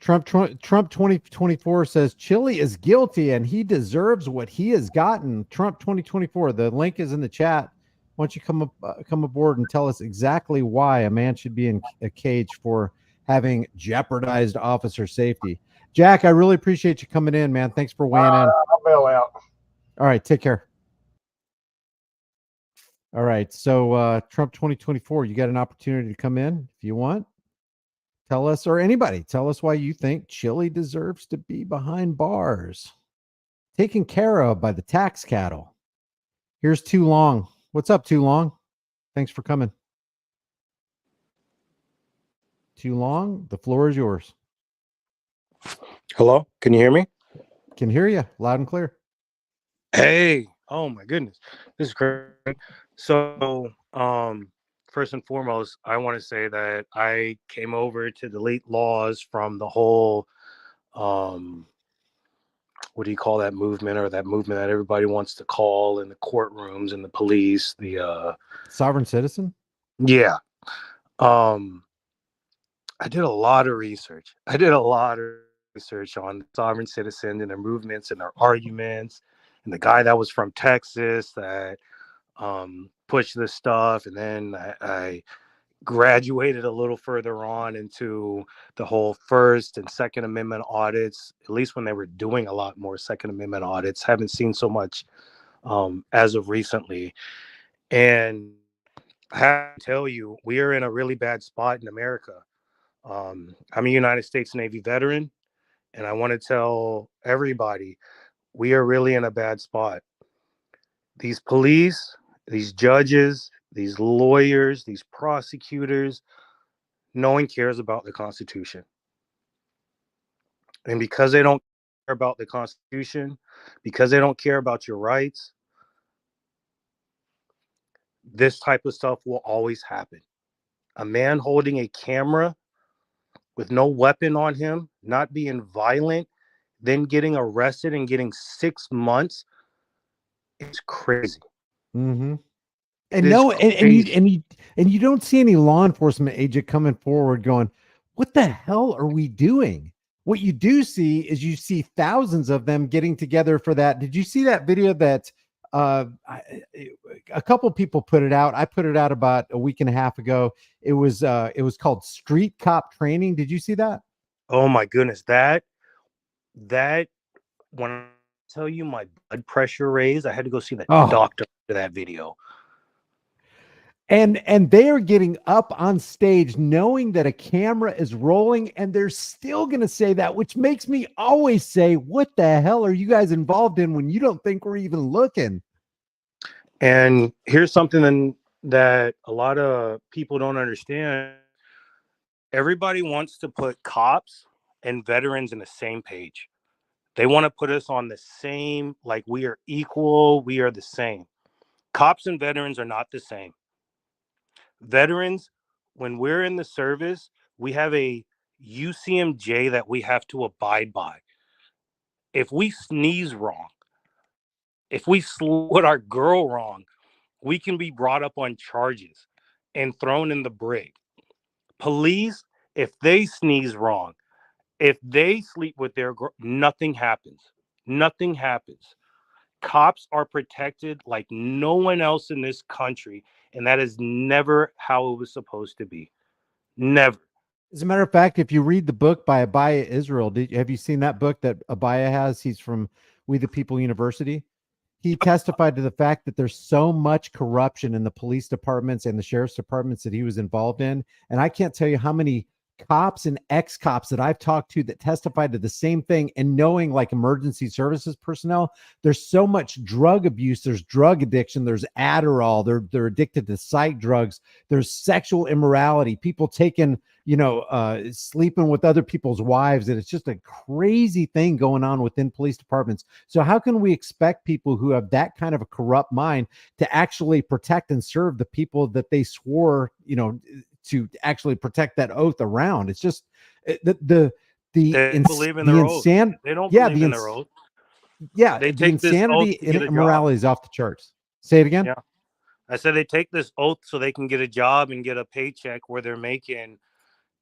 Speaker 1: Trump 2024 says Chille is guilty and he deserves what he has gotten. Trump 2024. The link is in the chat. Why don't you come aboard and tell us exactly why a man should be in a cage for having jeopardized officer safety? Jack, I really appreciate you coming in, man. Thanks for weighing in.
Speaker 7: I'll bail out.
Speaker 1: All right, take care. All right, so Trump 2024, you got an opportunity to come in if you want. Tell us, or anybody, tell us why you think Chille deserves to be behind bars, taken care of by the tax cattle. Here's Too Long. What's up, Too Long? Thanks for coming. Too Long, the floor is yours.
Speaker 8: Hello, can you hear me?
Speaker 1: Can hear you loud and clear.
Speaker 8: Hey, oh my goodness, this is great. So, first and foremost, I want to say that I came over to delete laws from the whole, what do you call that movement, or that movement that everybody wants to call in the courtrooms and the police, the
Speaker 1: sovereign citizen?
Speaker 8: Yeah. I did a lot of research. on the sovereign citizen and their movements and their arguments, and the guy that was from Texas that push this stuff. And then I graduated a little further on into the whole First and Second Amendment audits, at least when they were doing a lot more Second Amendment audits. Haven't seen so much as of recently. And I have to tell you, we are in a really bad spot in America. I'm a United States Navy veteran, and I want to tell everybody, we are really in a bad spot. These police, these judges, these lawyers, these prosecutors, no one cares about the Constitution. And because they don't care about the Constitution, because they don't care about your rights, this type of stuff will always happen. A man holding a camera with no weapon on him, not being violent, then getting arrested and getting 6 months, it's crazy.
Speaker 1: Mm-hmm. And no, and you don't see any law enforcement agent coming forward going, what the hell are we doing? What you do see is you see thousands of them getting together for that. Did you see that video that a couple people put it out? I put it out about a week and a half ago. It was called Street Cop Training. Did you see that?
Speaker 8: Oh my goodness, that when I tell you my blood pressure raised, I had to go see the
Speaker 1: Oh,
Speaker 8: doctor for that video.
Speaker 1: and they are getting up on stage knowing that a camera is rolling, and they're still going to say that, which makes me always say, what the hell are you guys involved in when you don't think we're even looking?
Speaker 8: And here's something that a lot of people don't understand. Everybody wants to put cops and veterans in the same page. They want to put us on the same, like we are equal, we are the same. Cops and veterans are not the same. Veterans, when we're in the service, we have a UCMJ that we have to abide by. If we sneeze wrong, if we with our girl wrong, we can be brought up on charges and thrown in the brig. Police, if they sneeze wrong, if they sleep with their girl, nothing happens. Nothing happens. Cops are protected like no one else in this country, and that is never how it was supposed to be. Never.
Speaker 1: As a matter of fact, if you read the book by Abaya Israel, have you seen that book that Abaya has? He's from We the People University. He testified to the fact that there's so much corruption in the police departments and the sheriff's departments that he was involved in. And I can't tell you how many cops and ex-cops that I've talked to that testified to the same thing. And knowing, like, emergency services personnel, there's so much drug abuse, there's drug addiction, there's Adderall, they're addicted to psych drugs, there's sexual immorality, people taking, sleeping with other people's wives, and it's just a crazy thing going on within police departments. So how can we expect people who have that kind of a corrupt mind to actually protect and serve the people that they swore, to actually protect that oath around? It's just the
Speaker 8: They believe in their oath. They don't believe in their oath.
Speaker 1: Yeah,
Speaker 8: They
Speaker 1: the
Speaker 8: take this oath
Speaker 1: insanity
Speaker 8: to
Speaker 1: and
Speaker 8: get a
Speaker 1: immorality
Speaker 8: job.
Speaker 1: is off the charts. Say it again.
Speaker 8: Yeah. I said they take this oath so they can get a job and get a paycheck where they're making,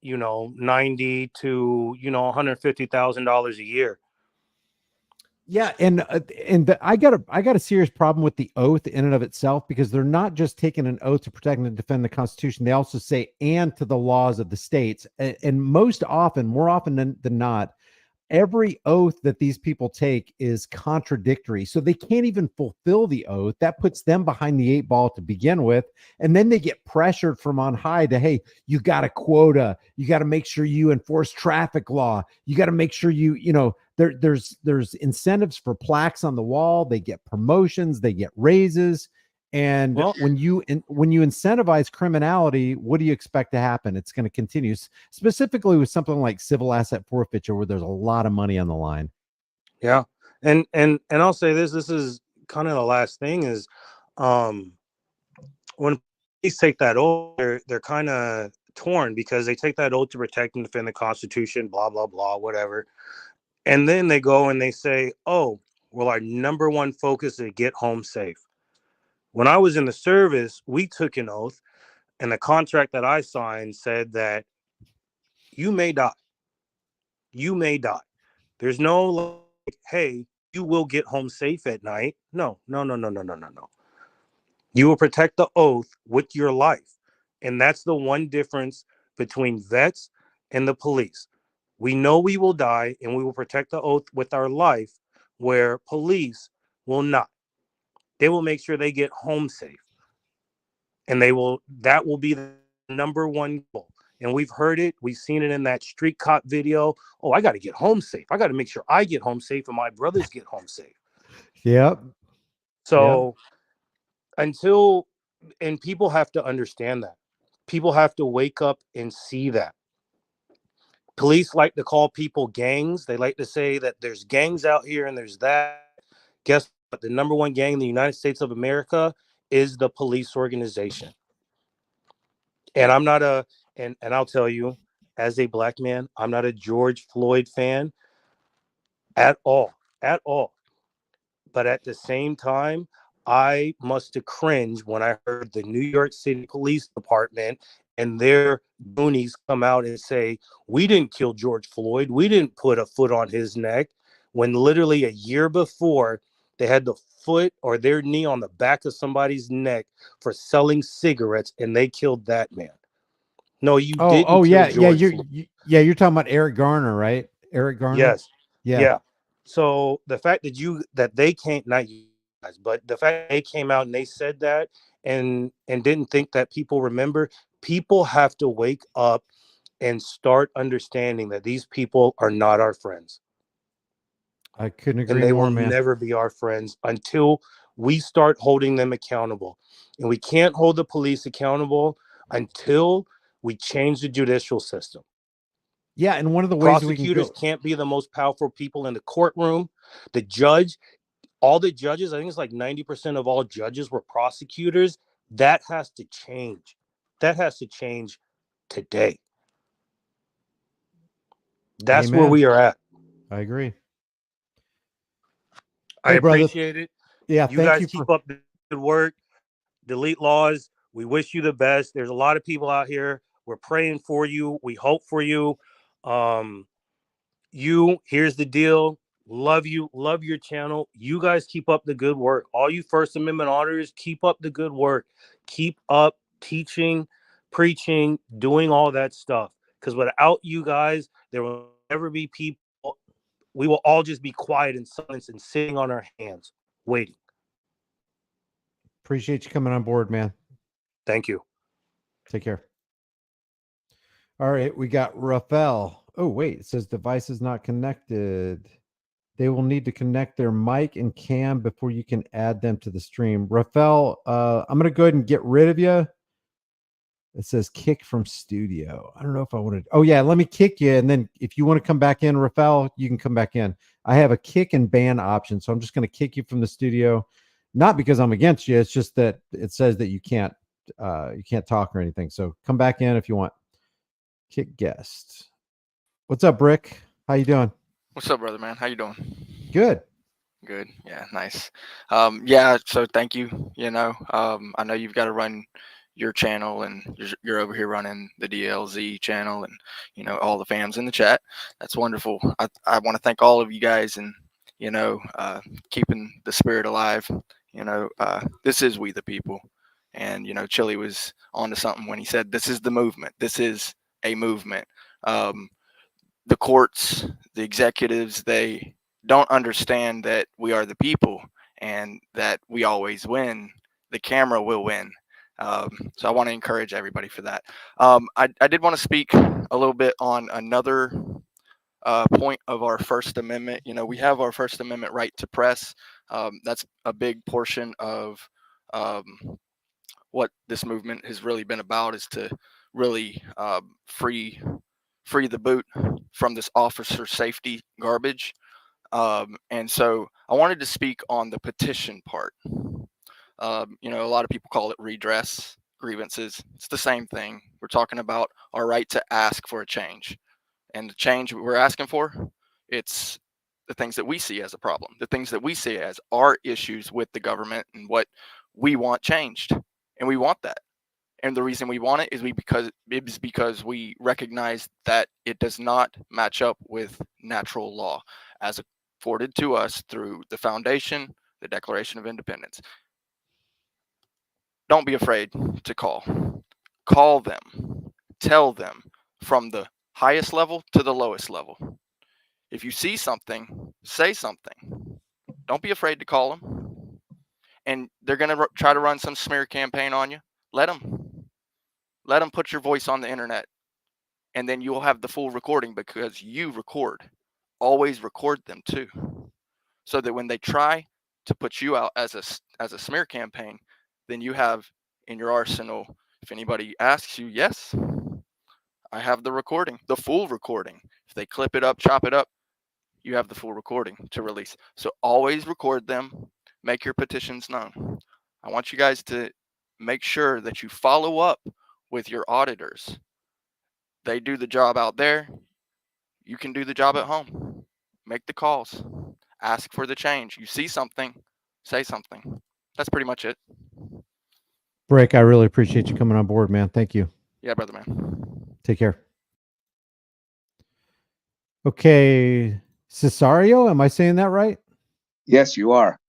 Speaker 8: $90,000 to $150,000 a year.
Speaker 1: Yeah, I got a serious problem with the oath in and of itself, because they're not just taking an oath to protect and defend the Constitution. They also say, and to the laws of the states. And more often than not, every oath that these people take is contradictory. So they can't even fulfill the oath. That puts them behind the eight ball to begin with. And then they get pressured from on high to, hey, you got a quota. You got to make sure you enforce traffic law. You got to make sure there's incentives for plaques on the wall. They get promotions, they get raises. And when you incentivize criminality, what do you expect to happen? It's going to continue, specifically with something like civil asset forfeiture, where there's a lot of money on the line.
Speaker 8: Yeah. And I'll say this is kind of the last thing is, when police take that oath, they're kind of torn, because they take that oath to protect and defend the Constitution, blah, blah, blah, whatever. And then they go and they say, oh, well, our number one focus is to get home safe. When I was in the service, we took an oath, and the contract that I signed said that you may die. You may die. There's no like, hey, you will get home safe at night. No. You will protect the oath with your life. And that's the one difference between vets and the police. We know we will die, and we will protect the oath with our life, where police will not. They will make sure they get home safe. And that will be the number one goal. And we've heard it. We've seen it in that street cop video. Oh, I got to get home safe. I got to make sure I get home safe and my brothers get home safe.
Speaker 1: Yep.
Speaker 8: So and people have to understand that. People have to wake up and see that. Police like to call people gangs. They like to say that there's gangs out here and there's that. Guess what? The number one gang in the United States of America is the police organization. And I'm not and I'll tell you, as a black man, I'm not a George Floyd fan at all. But at the same time, I must have cringed when I heard the New York City Police Department and their goonies come out and say, we didn't kill George Floyd, we didn't put a foot on his neck, when literally a year before they had the foot or their knee on the back of somebody's neck for selling cigarettes, and they killed that man. No, you didn't kill
Speaker 1: yeah,
Speaker 8: George Floyd.
Speaker 1: you're talking about Eric Garner, right? Eric Garner.
Speaker 8: Yes.
Speaker 1: Yeah.
Speaker 8: Yeah. So the fact that they can't, not you guys, but the fact they came out and they said that and didn't think that people remember, people have to wake up and start understanding that these people are not our friends.
Speaker 1: I couldn't agree
Speaker 8: And they
Speaker 1: more,
Speaker 8: will
Speaker 1: man.
Speaker 8: never be our friends until we start holding them accountable. And we can't hold the police accountable until we change the judicial system.
Speaker 1: Yeah, and one of the ways we can
Speaker 8: Prosecutors can't be the most powerful people in the courtroom. The judge, all the judges, I think it's like 90% of all judges were prosecutors. That has to change. That has to change today. That's where we are at.
Speaker 1: I agree.
Speaker 8: I
Speaker 1: Hey, brother.
Speaker 8: appreciate it.
Speaker 1: Yeah,
Speaker 8: You
Speaker 1: thank
Speaker 8: guys
Speaker 1: you
Speaker 8: keep
Speaker 1: for
Speaker 8: up the good work. Delete laws. We wish you the best. There's a lot of people out here. We're praying for you. We hope for you. Here's the deal. Love you. Love your channel. You guys keep up the good work. All you First Amendment auditors, keep up the good work. Keep up teaching, preaching, doing all that stuff. Because without you guys, there will never be people. We will all just be quiet in silence and sitting on our hands, waiting.
Speaker 1: Appreciate you coming on board, man.
Speaker 8: Thank you.
Speaker 1: Take care. All right, we got Rafael. Oh, wait, it says device is not connected. They will need to connect their mic and cam before you can add them to the stream. Rafael, I'm going to go ahead and get rid of you. It says kick from studio. I don't know if I want to. Oh, yeah, let me kick you. And then if you want to come back in, Rafael, you can come back in. I have a kick and ban option. So I'm just going to kick you from the studio. Not because I'm against you. It's just that it says that you can't talk or anything. So come back in if you want. Kick guest. What's up, Brick? How you doing?
Speaker 9: What's up, brother, man? How you doing?
Speaker 1: Good.
Speaker 9: Good. Yeah, nice. Yeah, so thank you. I know you've got to run your channel and you're over here running the DLZ channel and, all the fans in the chat. That's wonderful. I want to thank all of you guys and, keeping the spirit alive. This is we the people. And, Chille was onto something when he said, this is the movement. This is a movement. The courts, the executives, they don't understand that we are the people and that we always win. The camera will win. So I want to encourage everybody for that. I did want to speak a little bit on another point of our First Amendment. We have our First Amendment right to press. That's a big portion of what this movement has really been about, is to really free the boot from this officer safety garbage. And so I wanted to speak on the petition part. A lot of people call it redress, grievances. It's the same thing. We're talking about our right to ask for a change. And the change we're asking for, it's the things that we see as a problem, the things that we see as our issues with the government and what we want changed. And we want that. And the reason we want it is because we recognize that it does not match up with natural law as afforded to us through the foundation, the Declaration of Independence. Don't be afraid to call. Call them. Tell them from the highest level to the lowest level. If you see something, say something. Don't be afraid to call them. And they're going to try to run some smear campaign on you. Let them. Let them put your voice on the internet, and then you'll have the full recording because you record. Always record them too, so that when they try to put you out as a smear campaign, then you have in your arsenal, if anybody asks you, yes, I have the recording, the full recording. If they clip it up, chop it up, you have the full recording to release. So always record them, make your petitions known. I want you guys to make sure that you follow up with your auditors. They do the job out there. You can do the job at home. Make the calls. Ask for the change. You see something, say something. That's pretty much it.
Speaker 1: Brick, I really appreciate you coming on board, man. Thank you.
Speaker 9: Yeah, brother, man.
Speaker 1: Take care. Okay, Cesario, am I saying that right?
Speaker 10: Yes, you are.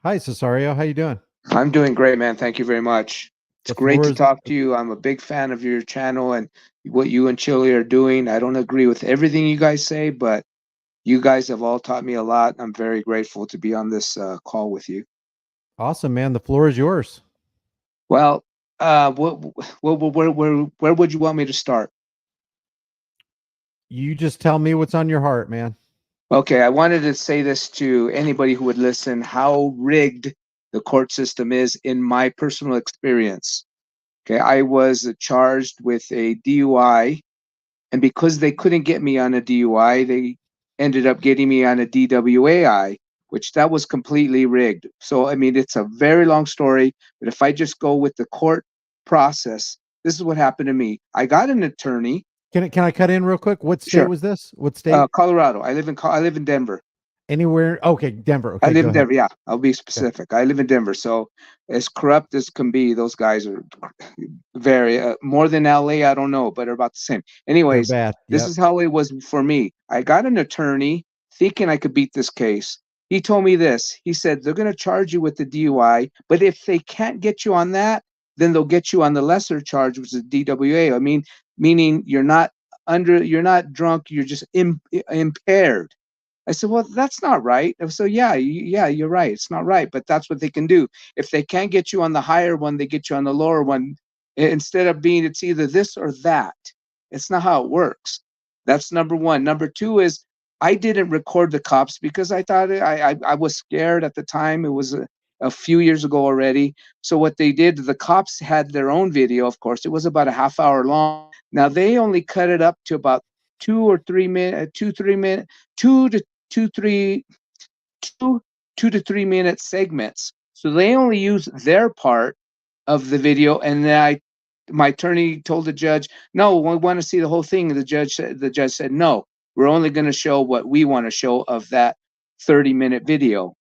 Speaker 1: Hi, Cesario. How you doing?
Speaker 10: I'm doing great, man. Thank you very much. It's
Speaker 1: The
Speaker 10: great
Speaker 1: floor
Speaker 10: to
Speaker 1: is
Speaker 10: talk to you. I'm a big fan of your channel and what you and Chile are doing. I don't agree with everything you guys say, but you guys have all taught me a lot. I'm very grateful to be on this call with you.
Speaker 1: awesome, man. The floor is yours.
Speaker 10: Well, where would you want me to start?
Speaker 1: You just tell me what's on your heart, man.
Speaker 10: Okay, I wanted to say this to anybody who would listen, how rigged the court system is in my personal experience. Okay, I was charged with a DUI, and because they couldn't get me on a DUI, they ended up getting me on a DWAI, which that was completely rigged. So, I mean, it's a very long story, but if I just go with the court process, this is what happened to me. I got an attorney.
Speaker 1: Can I cut in real quick? What state
Speaker 10: Sure.
Speaker 1: was this? What state?
Speaker 10: Colorado. I live in Denver.
Speaker 1: Anywhere? Okay, Denver. Okay,
Speaker 10: I live
Speaker 1: go
Speaker 10: in
Speaker 1: ahead.
Speaker 10: Denver. Yeah, I'll be specific. I live in Denver. So, as corrupt as can be, those guys are very more than LA. I don't know, but are about the same.
Speaker 1: They're
Speaker 10: Anyways,
Speaker 1: bad.
Speaker 10: this
Speaker 1: Yep.
Speaker 10: is how it was for me. I got an attorney thinking I could beat this case. He told me this. He said they're going to charge you with the DUI, but if they can't get you on that, then they'll get you on the lesser charge, which is DWA. I mean, meaning you're not not drunk, you're just impaired. I said, well, that's not right. So yeah, you're right. It's not right, but that's what they can do. If they can't get you on the higher one, they get you on the lower one. Instead of being, it's either this or that. It's not how it works. That's number one. Number two is I didn't record the cops because I thought I was scared at the time. It was a few years ago already. So what they did, the cops had their own video. Of course, it was about a half hour long. Now they only cut it up to about 2 to 3 minute segments. So they only use their part of the video, and then my attorney told the judge, "No, we want to see the whole thing." The judge said, "No, we're only going to show what we want to show of that 30-minute video."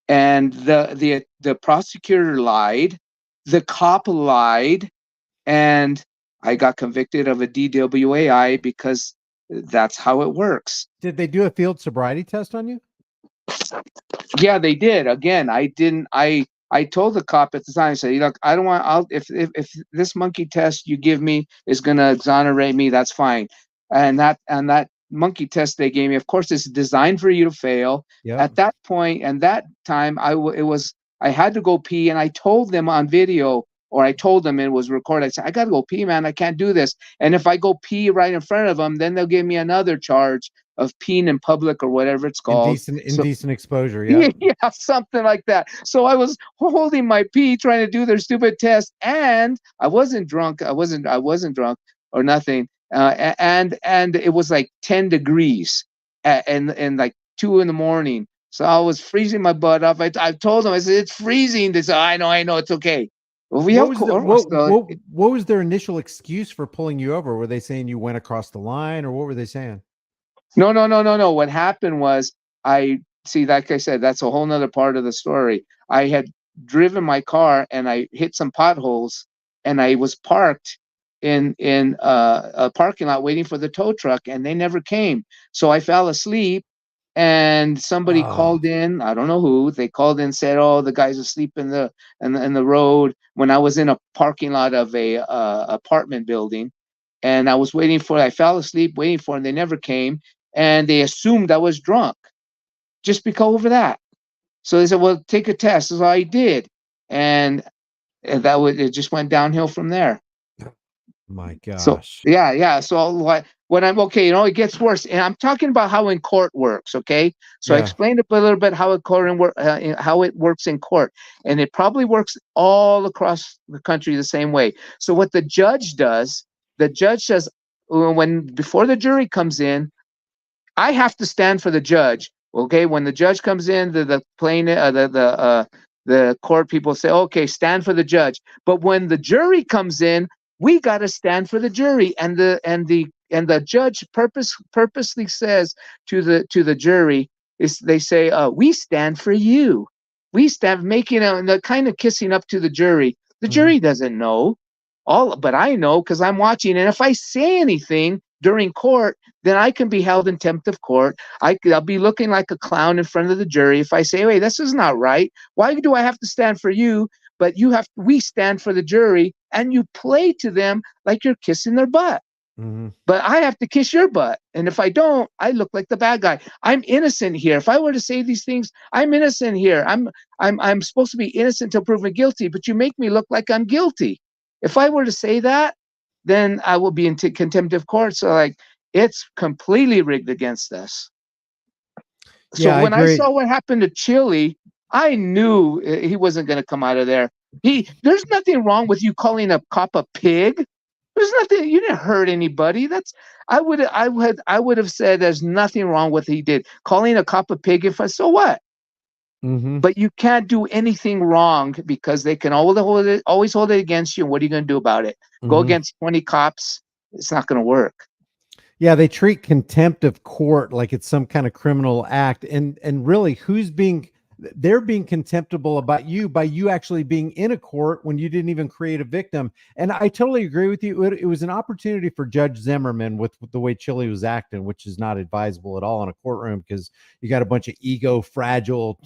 Speaker 10: And the prosecutor lied, the cop lied, and I got convicted of a DWAI because that's how it works.
Speaker 1: Did they do a field sobriety test on you?
Speaker 10: Yeah, they did. Again, I didn't. I told the cop at the time. I said, "Look, I don't want. If this monkey test you give me is going to exonerate me, that's fine." And that monkey test they gave me, of course, is designed for you to fail.
Speaker 1: Yeah.
Speaker 10: At that point and that time, I had to go pee, and I told them on video, or I told them it was recorded. I said, "I got to go pee, man. I can't do this. And if I go pee right in front of them, then they'll give me another charge of peeing in public or whatever it's called."
Speaker 1: Indecent exposure. Yeah.
Speaker 10: Yeah, something like that. So I was holding my pee, trying to do their stupid test, and I wasn't drunk. I wasn't drunk or nothing. And it was like 10 degrees, and like 2 in the morning. So I was freezing my butt off. I told them, I said, "It's freezing." They said, "I know, it's okay." Well,
Speaker 1: what was their initial excuse for pulling you over? Were they saying you went across the line, or what were they saying?
Speaker 10: No. What happened was, like I said, that's a whole nother part of the story. I had driven my car and I hit some potholes, and I was parked in a parking lot waiting for the tow truck, and they never came. So I fell asleep, and somebody called in. I don't know who. They called in and said, "Oh, the guy's asleep in the road." When I was in a parking lot of a apartment building, and I fell asleep waiting for them. They never came, and they assumed I was drunk just because of that. So they said, "Well, take a test." So I did, and it just went downhill from there.
Speaker 1: My gosh.
Speaker 10: So yeah. So when I'm okay, it gets worse, and I'm talking about how in court works. Okay, so I explained a little bit how how it works in court, and it probably works all across the country the same way. So what the judge says, before the jury comes in, I have to stand for the judge. Okay, when the judge comes in, the court people say, "Okay, stand for the judge." But when the jury comes in, we got to stand for the jury, and the judge purposely says to the jury, they say, "We stand for you." We stand, making a kind of kissing up to the jury. The jury doesn't know. but I know because I'm watching. And if I say anything during court, then I can be held in contempt of court. I'll be looking like a clown in front of the jury if I say, "Wait, this is not right. Why do I have to stand for you? But we stand for the jury, and you play to them like you're kissing their butt. But I have to kiss your butt. And if I don't, I look like the bad guy. I'm innocent here. If I were to say these things, I'm innocent here. I'm supposed to be innocent until proven guilty, but you make me look like I'm guilty. If I were to say that, then I will be in contempt of court. So like, it's completely rigged against us. So
Speaker 1: Yeah,
Speaker 10: when I
Speaker 1: agree.
Speaker 10: saw what happened to Chile, I knew he wasn't going to come out of there. There's nothing wrong with you calling a cop a pig. There's nothing. You didn't hurt anybody. I would have said there's nothing wrong with what he did. Calling a cop a pig. So what? But you can't do anything wrong because they can always hold it against you. And what are you going to do about it? Go against 20 cops? It's not going to work.
Speaker 1: Yeah, they treat contempt of court like it's some kind of criminal act, and really, they're being contemptible about you by you actually being in a court when you didn't even create a victim. And I totally agree with you. It was an opportunity for Judge Zimmerman with the way Chile was acting, which is not advisable at all in a courtroom because you got a bunch of ego fragile,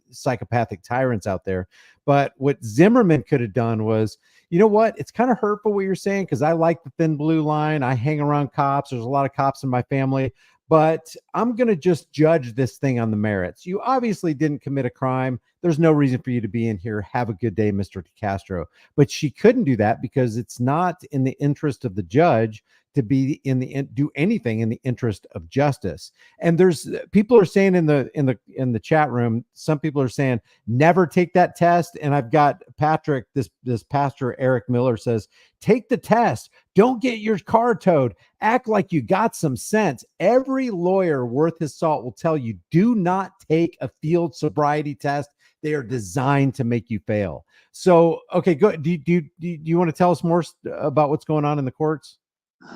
Speaker 1: psychopathic tyrants out there. But what Zimmerman could have done was, you know what? It's kind of hurtful what you're saying because I like the thin blue line. I hang around cops. There's a lot of cops in my family, but I'm going to just judge this thing on the merits. You obviously didn't commit a crime. There's no reason for you to be in here. Have a good day, Mr. Castro. But she couldn't do that because it's not in the interest of the judge to do anything in the interest of justice. And there's people are saying in the chat room, some people are saying never take that test. And I've got Patrick, this pastor Eric Miller says, take the test. Don't get your car towed. Act like you got some sense. Every lawyer worth his salt will tell you, do not take a field sobriety test. They are designed to make you fail. So, okay, go. Do you want to tell us more about what's going on in the courts?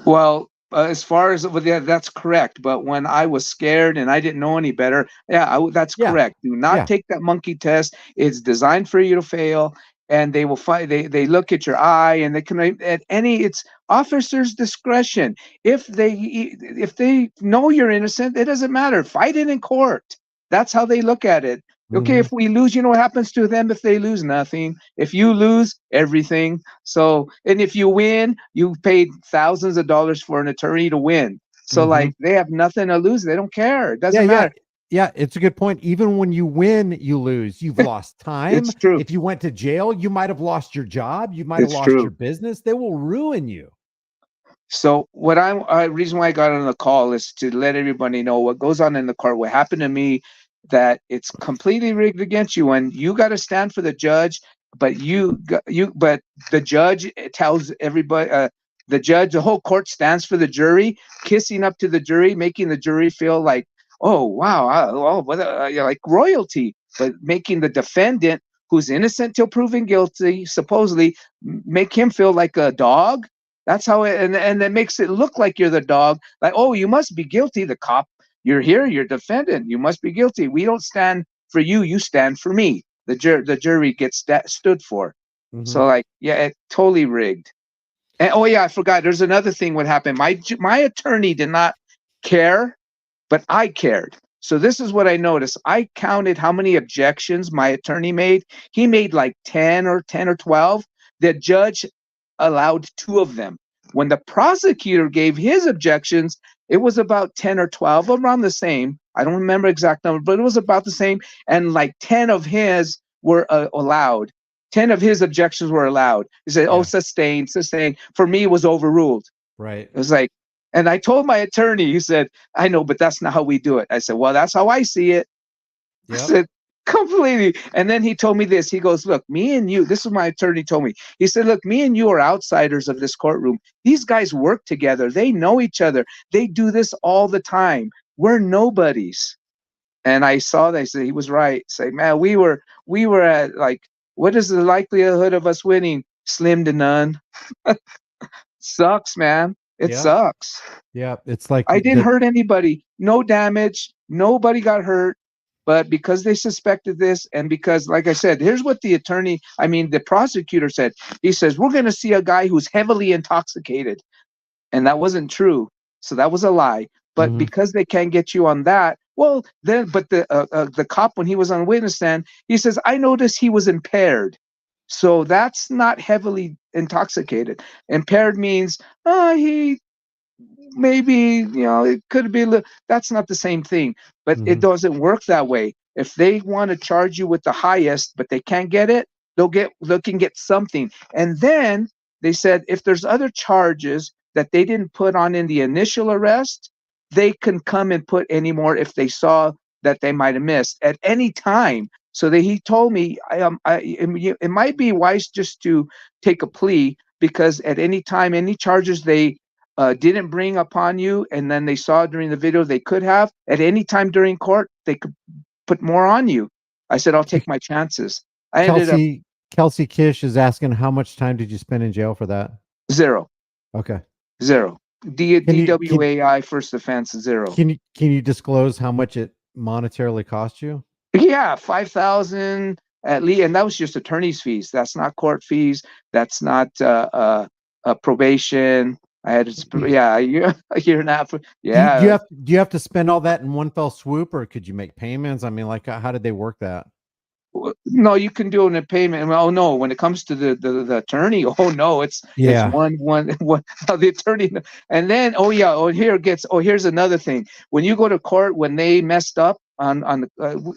Speaker 10: Well, as far as that's correct. But when I was scared and I didn't know any better, that's correct. Do not take that monkey test. It's designed for you to fail. And they will fight. They look at your eye, and they can it's officer's discretion. If they know you're innocent, it doesn't matter. Fight it in court. That's how they look at it. Okay, if we lose, you know what happens to them if they lose? Nothing. If you lose, everything. So, and if you win, you paid thousands of dollars for an attorney to win. So, like, they have nothing to lose. They don't care. It doesn't matter.
Speaker 1: Yeah, it's a good point. Even when you win, you lose. You've lost time.
Speaker 10: It's true.
Speaker 1: If you went to jail, you might have lost your job. You might have lost your business. They will ruin you.
Speaker 10: So reason why I got on the call is to let everybody know what goes on in the court, what happened to me, that it's completely rigged against you, and you got to stand for the judge. But but the judge tells everybody, the whole court stands for the jury, kissing up to the jury, making the jury feel like, oh wow, like royalty, but making the defendant, who's innocent till proven guilty, supposedly, make him feel like a dog. That's how and that makes it look like you're the dog. Like, oh, you must be guilty. The cop, you're here, you're defendant. You must be guilty. We don't stand for you. You stand for me. The jury gets stood for. So, like, it totally rigged. And oh yeah, I forgot. There's another thing. What happened? My attorney did not care, but I cared. So this is what I noticed. I counted how many objections my attorney made. He made like 10 or 12. The judge allowed 2 of them. When the prosecutor gave his objections, it was about 10 or 12, around the same. I don't remember exact number, but it was about the same. And like 10 of his were allowed. 10 of his objections were allowed. He said, oh, sustained. For me, it was overruled.
Speaker 1: Right.
Speaker 10: It was like, and I told my attorney, he said, I know, but that's not how we do it. I said, well, that's how I see it. I said, completely. And then he told me this. He goes, look, me and you, this is my attorney told me. He said, look, me and you are outsiders of this courtroom. These guys work together. They know each other. They do this all the time. We're nobodies. And I saw that. I said, he was right. Say, man, we were at like, what is the likelihood of us winning? Slim to none. Sucks, man. It sucks.
Speaker 1: Yeah, it's like
Speaker 10: I didn't hurt anybody. No damage. Nobody got hurt. But because they suspected this, and because, like I said, here's what the prosecutor said. He says, we're going to see a guy who's heavily intoxicated. And that wasn't true. So that was a lie. But because they can't get you on that, well, then, but the cop, when he was on witness stand, he says, I noticed he was impaired. So that's not heavily intoxicated. Impaired means, he maybe, it could be, that's not the same thing. But it doesn't work that way. If they want to charge you with the highest, but they can't get it, they can get something. And then they said, if there's other charges that they didn't put on in the initial arrest, they can come and put any more if they saw that they might have missed at any time. So he told me, it might be wise just to take a plea, because at any time, any charges they didn't bring upon you, and then they saw during the video they could have, at any time during court, they could put more on you. I said, I'll take my chances.
Speaker 1: Kelsey Kish is asking, how much time did you spend in jail for that?
Speaker 10: 0.
Speaker 1: Okay.
Speaker 10: 0. DWAI first offense, 0.
Speaker 1: Can you disclose how much it monetarily cost you?
Speaker 10: Yeah, $5,000 at least, and that was just attorney's fees. That's not court fees. That's not probation. I had to, a year and a half. Yeah.
Speaker 1: Do you have to spend all that in one fell swoop, or could you make payments? I mean, like, how did they work that?
Speaker 10: No, you can do it in a payment. Oh no, when it comes to the attorney, oh no, it's one the attorney. And then here's another thing. When you go to court, when they messed up on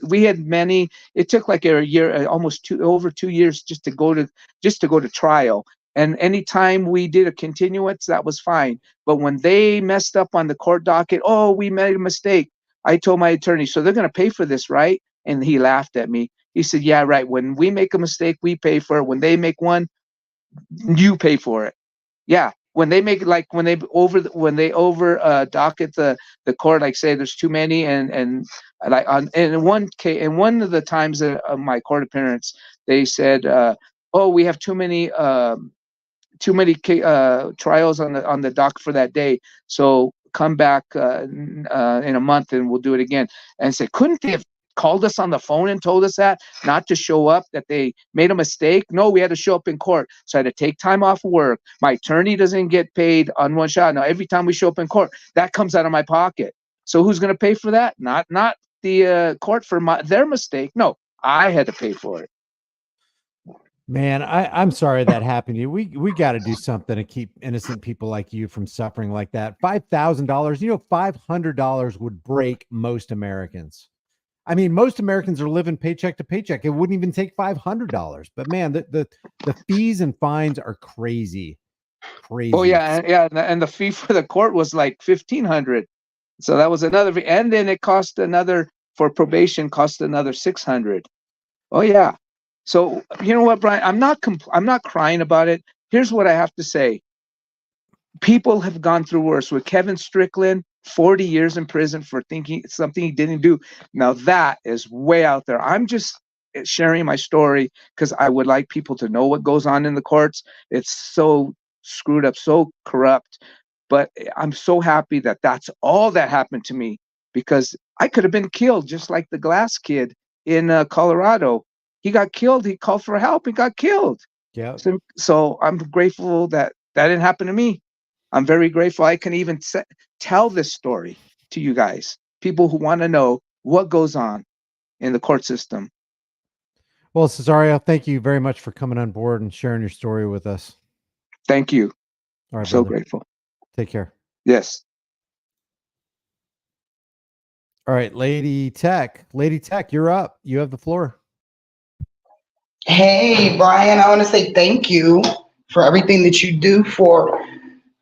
Speaker 10: we had many. It took like a year, almost over 2 years just to go to trial. And anytime we did a continuance, that was fine. But when they messed up on the court docket, we made a mistake. I told my attorney, so they're going to pay for this, right? And he laughed at me. He said, yeah, right. When we make a mistake, we pay for it. When they make one, you pay for it. Yeah. When they make, like, when they over docket the court, like say there's too many, and like in one case, in one of the times of my court appearance, they said, we have too many trials on the dock for that day. So come back in a month and we'll do it again. And say, couldn't they have called us on the phone and told us that not to show up, that they made a mistake? No, we had to show up in court. So I had to take time off of work. My attorney doesn't get paid on one shot. Now, every time we show up in court, that comes out of my pocket. So who's going to pay for that? Not the court for their mistake. No, I had to pay for it.
Speaker 1: Man, I'm sorry that happened to you. We got to do something to keep innocent people like you from suffering like that. $5,000, $500 would break most Americans. I mean, most Americans are living paycheck to paycheck. It wouldn't even take $500. But man, the fees and fines are crazy.
Speaker 10: Oh yeah, and the fee for the court was like $1,500. So that was another, and then it cost another, for probation, cost another $600. Oh yeah. So you know what, Brian? I'm not crying about it. Here's what I have to say. People have gone through worse. With Kevin Strickland, 40 years in prison for thinking something he didn't do. Now that is way out there. I'm just sharing my story because I would like people to know what goes on in the courts. It's so screwed up, so corrupt. But I'm so happy that that's all that happened to me, because I could have been killed just like the Glass kid in Colorado. He got killed. He called for help. He got killed.
Speaker 1: Yeah.
Speaker 10: So I'm grateful that didn't happen to me. I'm very grateful I can even tell this story to you guys, people who want to know what goes on in the court system.
Speaker 1: Well, Cesario, thank you very much for coming on board and sharing your story with us.
Speaker 10: Thank you.
Speaker 1: All right,
Speaker 10: so
Speaker 1: brother.
Speaker 10: Grateful.
Speaker 1: Take care.
Speaker 10: Yes.
Speaker 1: All right, Lady Tech, you're up. You have the floor.
Speaker 11: Hey, Brian, I want to say thank you for everything that you do for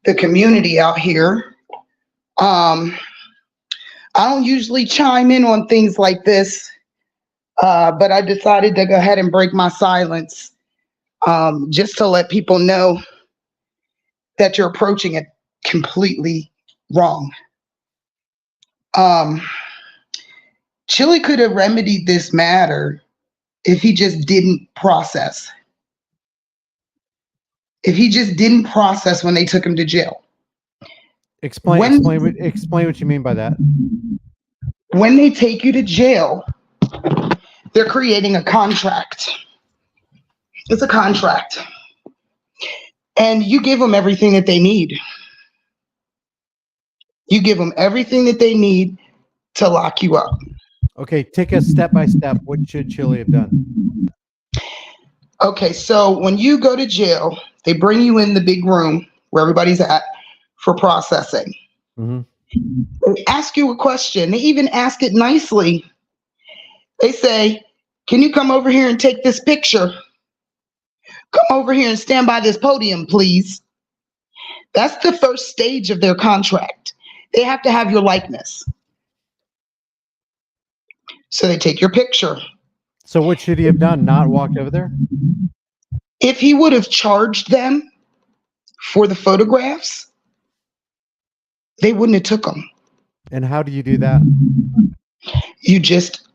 Speaker 11: the community out here. I don't usually chime in on things like this, but I decided to go ahead and break my silence, just to let people know that you're approaching it completely wrong. Chille could have remedied this matter if he just didn't process. If he just didn't process when they took him to jail.
Speaker 1: Explain what you mean by that.
Speaker 11: When they take you to jail, They're creating a contract. It's a contract. And you give them everything that they need. You give them everything that they need to lock you up.
Speaker 1: Okay, take us step by step. What should Chille have done?
Speaker 11: Okay, so when you go to jail, they bring you in the big room where everybody's at for processing.
Speaker 1: Mm-hmm.
Speaker 11: They ask you a question. They even ask it nicely. They say, can you come over here and take this picture? Come over here and stand by this podium, please. That's the first stage of their contract. They have to have your likeness. So they take your picture.
Speaker 1: So what should he have done? Not walked over there?
Speaker 11: If he would have charged them for the photographs, they wouldn't have took them.
Speaker 1: And how do you do that?
Speaker 11: You just,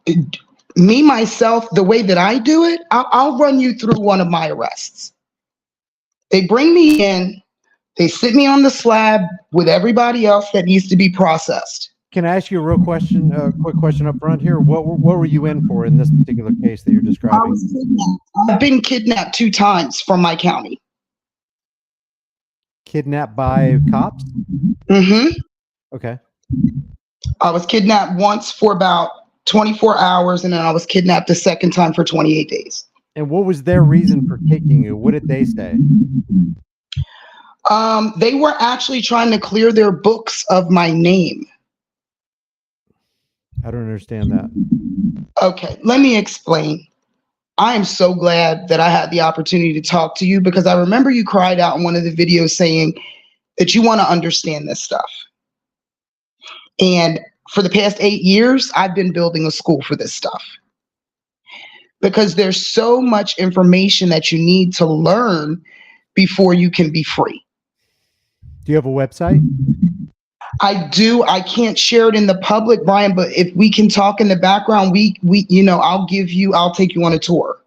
Speaker 11: me, myself, the way that I do it, I'll run you through one of my arrests. They bring me in, they sit me on the slab with everybody else that needs to be processed.
Speaker 1: Can I ask you a real question, quick question up front here? What were you in for in this particular case that you're describing?
Speaker 11: I was kidnapped. I've been kidnapped 2 times from my county.
Speaker 1: Kidnapped by cops?
Speaker 11: Mm-hmm.
Speaker 1: Okay.
Speaker 11: I was kidnapped once for about 24 hours, and then I was kidnapped the second time for 28 days.
Speaker 1: And what was their reason for taking you? What did they say?
Speaker 11: They were actually trying to clear their books of my name.
Speaker 1: I don't understand that.
Speaker 11: Okay, let me explain. I am so glad that I had the opportunity to talk to you, because I remember you cried out in one of the videos saying that you want to understand this stuff. And for the past 8 years, I've been building a school for this stuff, because there's so much information that you need to learn before you can be free.
Speaker 1: Do you have a website?
Speaker 11: I do. I can't share it in the public, Brian, but if we can talk in the background, we I'll take you on a tour,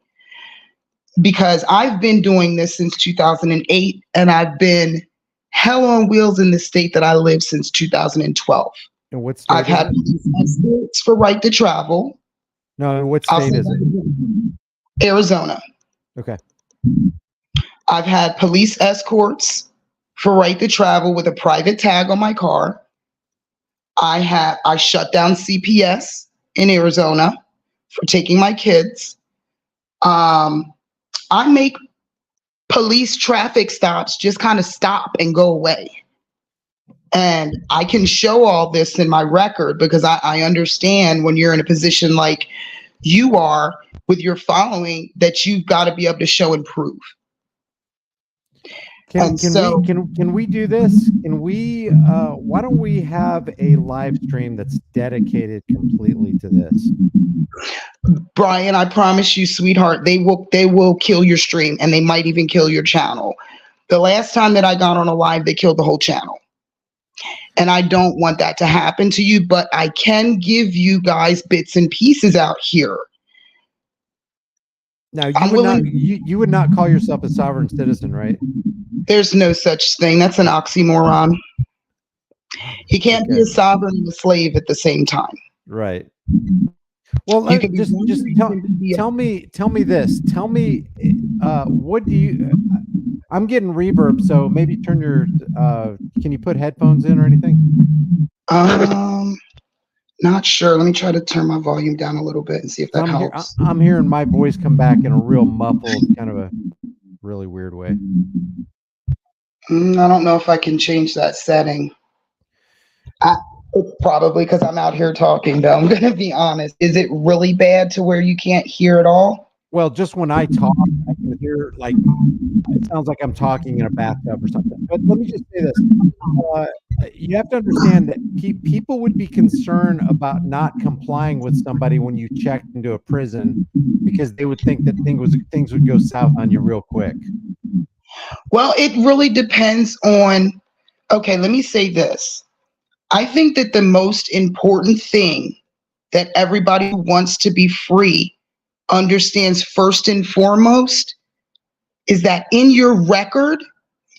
Speaker 11: because I've been doing this since 2008, and I've been hell on wheels in the state that I live since 2012.
Speaker 1: And what state?
Speaker 11: I've had police escorts for right to travel.
Speaker 1: No, what state is it?
Speaker 11: Arizona.
Speaker 1: Okay.
Speaker 11: I've had police escorts for right to travel with a private tag on my car. I shut down CPS in Arizona for taking my kids. I make police traffic stops just kind of stop and go away. And I can show all this in my record, because I understand when you're in a position like you are with your following, that you've got to be able to show and prove.
Speaker 1: Can we do this? Can we why don't we have a live stream that's dedicated completely to this?
Speaker 11: Brian, I promise you, sweetheart, they will kill your stream, and they might even kill your channel. The last time that I got on a live, they killed the whole channel. And I don't want that to happen to you, but I can give you guys bits and pieces out here.
Speaker 1: Now, you would not call yourself a sovereign citizen, right?
Speaker 11: There's no such thing. That's an oxymoron. You can't be a sovereign and a slave at the same time.
Speaker 1: Right. Well, just tell me this. Tell me, what do you? I'm getting reverb, so maybe turn your. Can you put headphones in or anything?
Speaker 11: Not sure. Let me try to turn my volume down a little bit and see if that helps.
Speaker 1: I'm hearing my voice come back in a real muffled, kind of a really weird way.
Speaker 11: I don't know if I can change that setting. Probably because I'm out here talking, though. I'm going to be honest. Is it really bad to where you can't hear at all?
Speaker 1: Well, just when I talk, I can hear, like, it sounds like I'm talking in a bathtub or something. But let me just say this. You have to understand that people would be concerned about not complying with somebody when you checked into a prison, because they would think that things would go south on you real quick.
Speaker 11: Well, it really depends on, okay, let me say this. I think that the most important thing that everybody who wants to be free understands first and foremost is that in your record,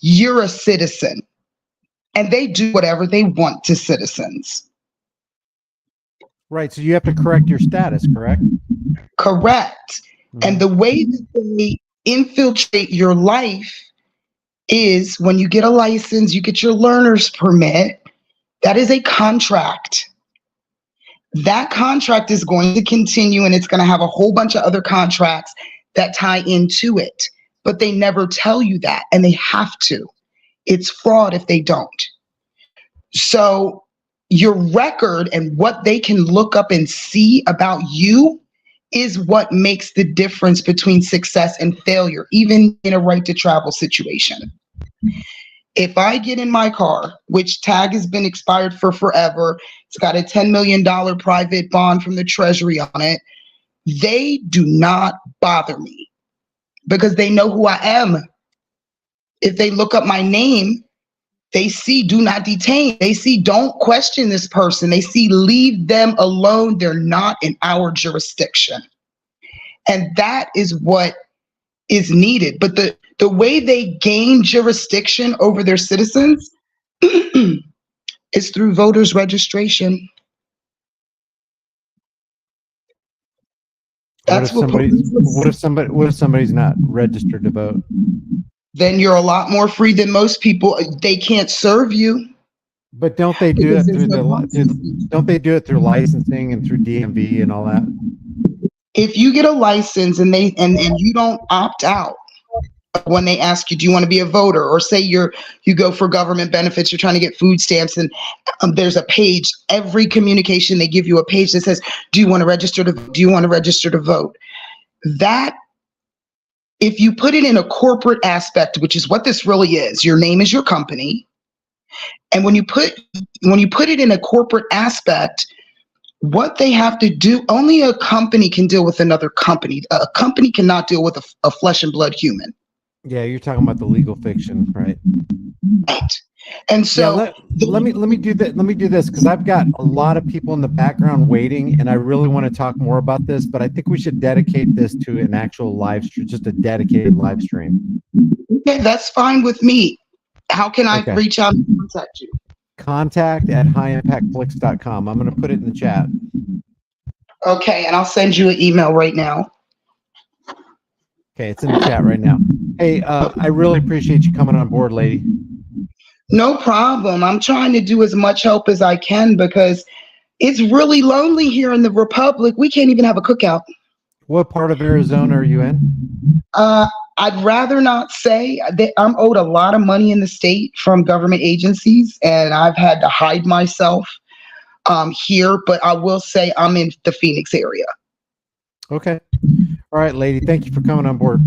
Speaker 11: you're a citizen, and they do whatever they want to citizens.
Speaker 1: Right. So you have to correct your status, correct?
Speaker 11: Correct. And the way that they infiltrate your life is when you get a license, you get your learner's permit. That is a contract. That contract is going to continue, and it's going to have a whole bunch of other contracts that tie into it. But they never tell you that, and they have to. It's fraud if they don't. So your record and what they can look up and see about you is what makes the difference between success and failure, even in a right to travel situation. If I get in my car, which tag has been expired for forever, it's got a $10 million private bond from the Treasury on it, they do not bother me because they know who I am. If they look up my name, they see do not detain. They see don't question this person. They see leave them alone. They're not in our jurisdiction. And that is what is needed. But the way they gain jurisdiction over their citizens is through voters registration. That's what
Speaker 1: if somebody's not registered to vote?
Speaker 11: Then you're a lot more free than most people. They can't serve you.
Speaker 1: But don't they do it through don't they do it through licensing and through DMV and all that?
Speaker 11: If you get a license and you don't opt out when they ask you, do you want to be a voter? Or say you go for government benefits, you're trying to get food stamps, and there's a page, every communication they give you a page that says, do you want to register to vote? That, if you put it in a corporate aspect, which is what this really is, your name is your company. And when you put it in a corporate aspect, what they have to do, only a company can deal with another company. A company cannot deal with a flesh and blood human.
Speaker 1: Yeah, you're talking about the legal fiction, right?
Speaker 11: Right. And so
Speaker 1: let me do that. Let me do this because I've got a lot of people in the background waiting, and I really want to talk more about this. But I think we should dedicate this to an actual live stream, just a dedicated live stream.
Speaker 11: Okay, that's fine with me. How can I reach out and contact you?
Speaker 1: Contact@highimpactflix.com. I'm going to put it in the chat.
Speaker 11: Okay, and I'll send you an email right now.
Speaker 1: Okay, it's in the chat right now. Hey, I really appreciate you coming on board, lady.
Speaker 11: No problem. I'm trying to do as much help as I can because it's really lonely here in the Republic. We can't even have a cookout.
Speaker 1: What part of Arizona are you in?
Speaker 11: I'd rather not say. I'm owed a lot of money in the state from government agencies, and I've had to hide myself here. But I will say I'm in the Phoenix area.
Speaker 1: Okay. All right, lady. Thank you for coming on board.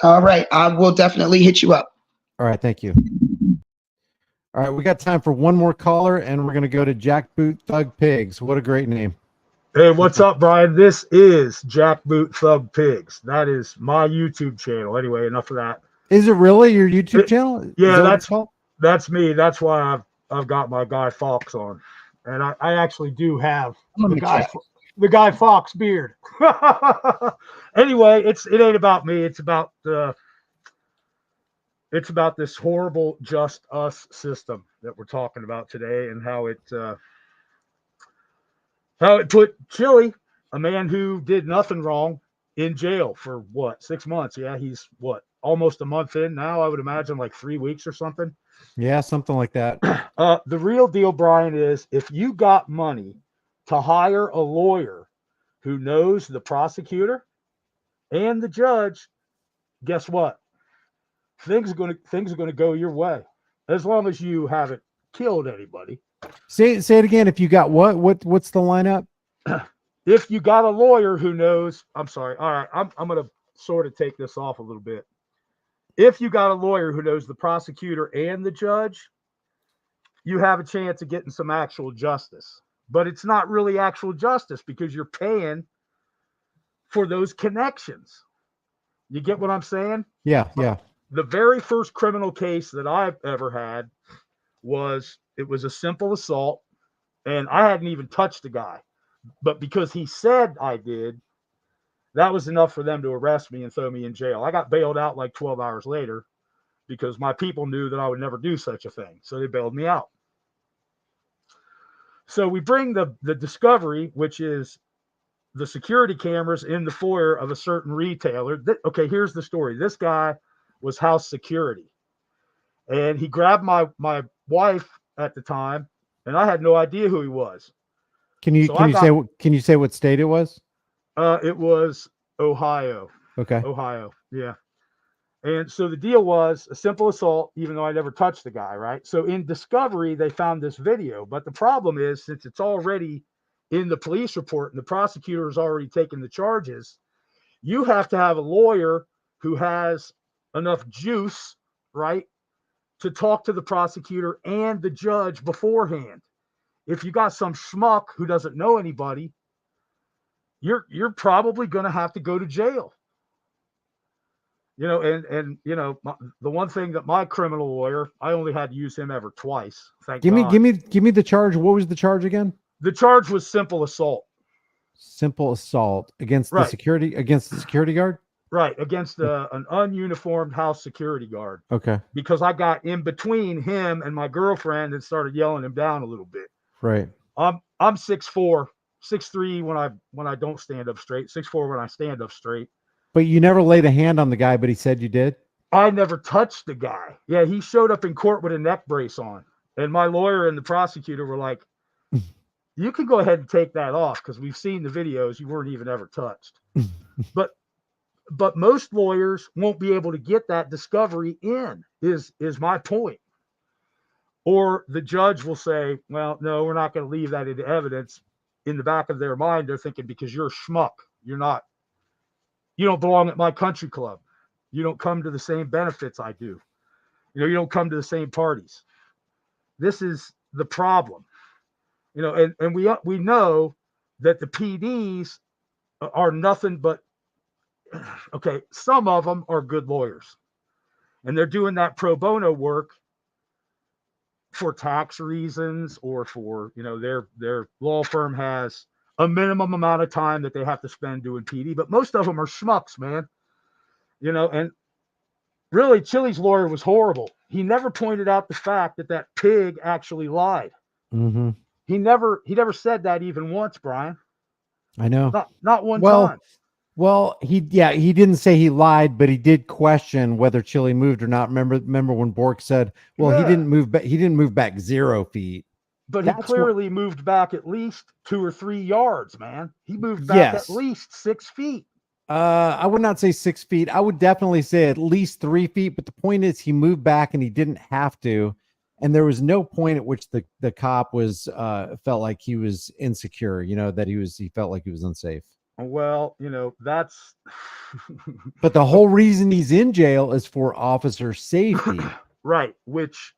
Speaker 11: All right. I will definitely hit you up.
Speaker 1: All right. Thank you. All right. We got time for one more caller, and we're going to go to Jackboot Thug Pigs. What a great name.
Speaker 12: Hey, what's up, Brian? This is Jackboot Thug Pigs. That is my YouTube channel. Anyway, enough of that.
Speaker 1: Is it really your YouTube channel?
Speaker 12: Yeah, that's me. That's why I've got my Guy Fawkes on, and I actually do have the Guy Fawkes beard. Anyway, it ain't about me. It's about this horrible just us system that we're talking about today, and how it put Chille, a man who did nothing wrong, in jail for what, 6 months? Yeah, he's almost a month in now. I would imagine like 3 weeks or something.
Speaker 1: Yeah, something like that.
Speaker 12: The real deal, Brian, is if you got money to hire a lawyer who knows the prosecutor and the judge, guess what? Things are going to go your way, as long as you haven't killed anybody.
Speaker 1: Say it again. If you got what's the lineup?
Speaker 12: If you got a lawyer who knows, I'm sorry. All right, I'm going to sort of take this off a little bit. If you got a lawyer who knows the prosecutor and the judge, you have a chance of getting some actual justice. But it's not really actual justice because you're paying for those connections. You get what I'm saying?
Speaker 1: Yeah.
Speaker 12: The very first criminal case that I've ever had was a simple assault, and I hadn't even touched the guy. But because he said I did, that was enough for them to arrest me and throw me in jail. I got bailed out like 12 hours later because my people knew that I would never do such a thing. So they bailed me out. So we bring the discovery, which is the security cameras in the foyer of a certain retailer. Okay, here's the story. This guy was house security, and he grabbed my wife at the time, and I had no idea who he was.
Speaker 1: Can you say what state it was?
Speaker 12: It was Ohio.
Speaker 1: Okay.
Speaker 12: Ohio. Yeah. And so the deal was a simple assault, even though I never touched the guy, right? So in discovery, they found this video. But the problem is, since it's already in the police report and the prosecutor has already taken the charges, you have to have a lawyer who has enough juice, right, to talk to the prosecutor and the judge beforehand. If you got some schmuck who doesn't know anybody, you're probably going to have to go to jail. You know, and you know, the one thing that my criminal lawyer, I only had to use him ever twice.
Speaker 1: Give me the charge. What was the charge again?
Speaker 12: The charge was simple assault.
Speaker 1: Simple assault against the security guard?
Speaker 12: Right, against an ununiformed house security guard.
Speaker 1: Okay.
Speaker 12: Because I got in between him and my girlfriend and started yelling him down a little bit.
Speaker 1: Right.
Speaker 12: I'm 6'4", 6'3" when I don't stand up straight, 6'4" when I stand up straight.
Speaker 1: But you never laid a hand on the guy, but he said you did?
Speaker 12: I never touched the guy. Yeah, he showed up in court with a neck brace on. And my lawyer and the prosecutor were like, you can go ahead and take that off because we've seen the videos. You weren't even ever touched. But most lawyers won't be able to get that discovery in, is my point. Or the judge will say, well, no, we're not going to leave that into evidence. In the back of their mind, they're thinking, because you're a schmuck. You don't belong at my country club. You don't come to the same benefits I do. You know, you don't come to the same parties. This is the problem. You know, and we know that the PDs are nothing but, okay, some of them are good lawyers. And they're doing that pro bono work for tax reasons or for, you know, their law firm has a minimum amount of time that they have to spend doing PD, but most of them are schmucks, man. You know, and really, Chille's lawyer was horrible. He never pointed out the fact that pig actually lied.
Speaker 1: Mm-hmm.
Speaker 12: He never said that even once, Brian.
Speaker 1: I know.
Speaker 12: Not one time.
Speaker 1: Well, he didn't say he lied, but he did question whether Chille moved or not. Remember when Bork said, well, he didn't move back. He didn't move back 0 feet.
Speaker 12: But he clearly moved back at least 2 or 3 yards, man. He moved back at least 6 feet.
Speaker 1: I would not say 6 feet. I would definitely say at least 3 feet. But the point is, he moved back and he didn't have to. And there was no point at which the cop was felt like he was insecure. You know, that he felt like he was unsafe.
Speaker 12: Well, you know, that's.
Speaker 1: But the whole reason he's in jail is for officer safety.
Speaker 12: Right. Which.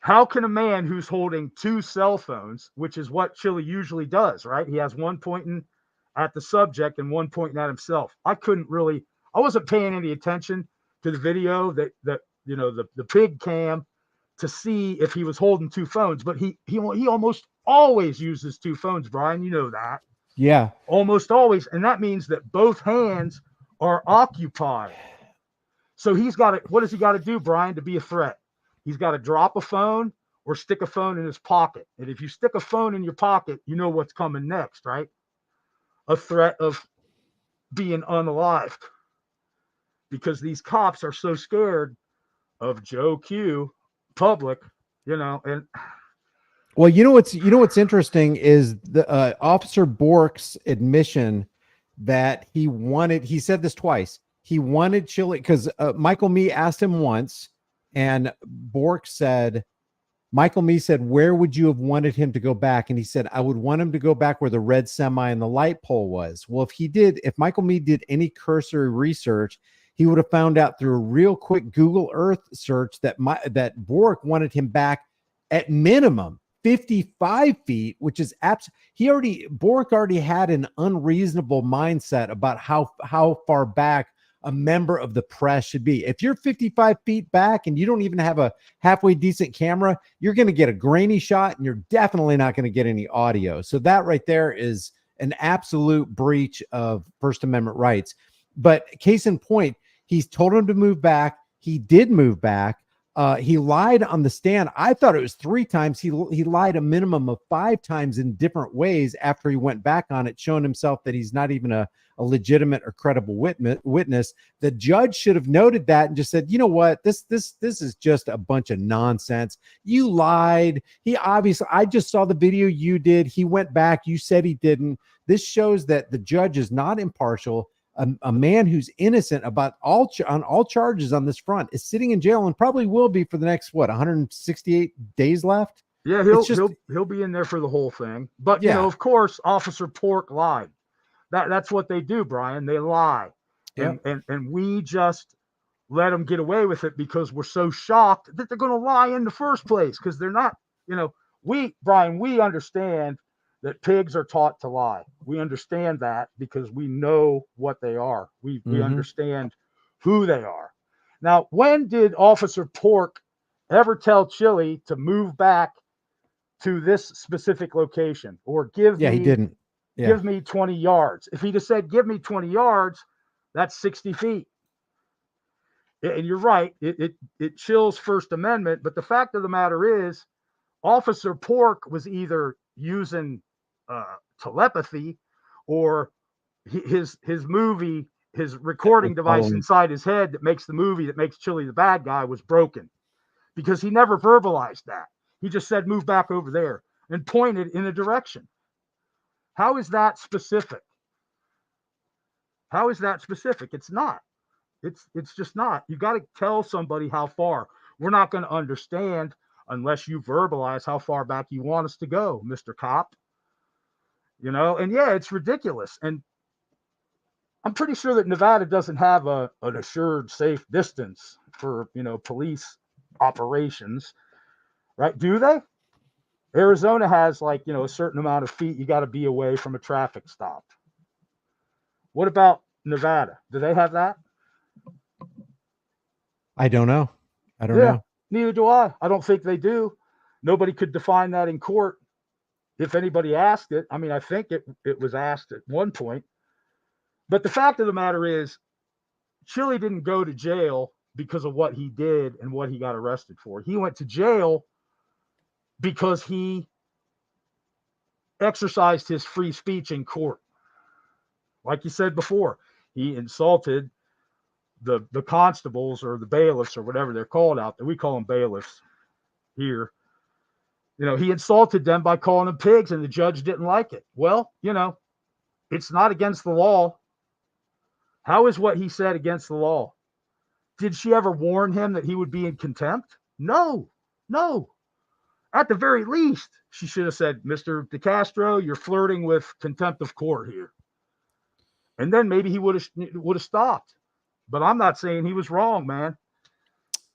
Speaker 12: How can a man who's holding 2 cell phones, which is what Chille usually does, right? He has one pointing at the subject and one pointing at himself. I wasn't paying any attention to the video that you know, the pig cam to see if he was holding 2 phones, but he almost always uses 2 phones, Brian. You know that.
Speaker 1: Yeah.
Speaker 12: Almost always. And that means that both hands are occupied. So what does he got to do, Brian, to be a threat? He's got to drop a phone or stick a phone in his pocket. And if you stick a phone in your pocket, you know what's coming next, right? A threat of being unalived. Because these cops are so scared of Joe Q, public, you know, and
Speaker 1: well, you know what's interesting is the Officer Bork's admission that he said this twice. He wanted Chille because Michael Mee asked him once. And Bork said, Michael Mee said, where would you have wanted him to go back? And he said, I would want him to go back where the red semi and the light pole was. Well, if Michael Mee did any cursory research, he would have found out through a real quick Google Earth search that Bork wanted him back at minimum 55 feet, which is Bork already had an unreasonable mindset about how far back a member of the press should be. If you're 55 feet back and you don't even have a halfway decent camera, you're going to get a grainy shot and you're definitely not going to get any audio. So that right there is an absolute breach of First Amendment rights. But case in point, he's told him to move back. He did move back. He lied on the stand. I thought it was 3 times. He lied a minimum of 5 times in different ways after he went back on it, showing himself that he's not even a legitimate or credible witness. The judge should have noted that and just said, you know what, this is just a bunch of nonsense. You lied. He obviously, I just saw the video you did. He went back. You said he didn't. This shows that the judge is not impartial. A man who's innocent about all charges on this front is sitting in jail and probably will be for the next 168 days left.
Speaker 12: Yeah, he'll be in there for the whole thing. But
Speaker 1: Yeah.
Speaker 12: of course, Officer Pork lied. That's what they do, Brian. They lie, and we just let them get away with it because we're so shocked that they're going to lie in the first place, because they're not. We understand that pigs are taught to lie. We understand that because we know what they are. We understand who they are. Now, when did Officer Pork ever tell Chille to move back to this specific location or
Speaker 1: he didn't.
Speaker 12: Give me 20 yards? If he just said, give me 20 yards, that's 60 feet. And you're right. It chills First Amendment. But the fact of the matter is, Officer Pork was either using telepathy or his recording device inside his head that makes the movie that makes Chille the bad guy was broken, because he never verbalized that. He just said, move back over there, and pointed in a direction. How is that specific? How is that specific? It's not. It's just not. You got to tell somebody how far. We're not going to understand unless you verbalize how far back you want us to go, Mr. Cop. And yeah, it's ridiculous. And I'm pretty sure that Nevada doesn't have an assured safe distance for, police operations, right? Do they? Arizona has a certain amount of feet you got to be away from a traffic stop. What about Nevada? Do they have that?
Speaker 1: I don't know. Know.
Speaker 12: Neither do I. I don't think they do. Nobody could define that in court if anybody asked it. I mean, I think it was asked at one point. But the fact of the matter is, Chille didn't go to jail because of what he did and what he got arrested for. He went to jail because he exercised his free speech in court. Like you said before, he insulted the constables or the bailiffs or whatever they're called out there. We call them bailiffs here. He insulted them by calling them pigs, and the judge didn't like it. Well, it's not against the law. How is what he said against the law? Did she ever warn him that he would be in contempt? No. At the very least, she should have said, Mr. DeCastro, you're flirting with contempt of court here. And then maybe he would have stopped. But I'm not saying he was wrong, man.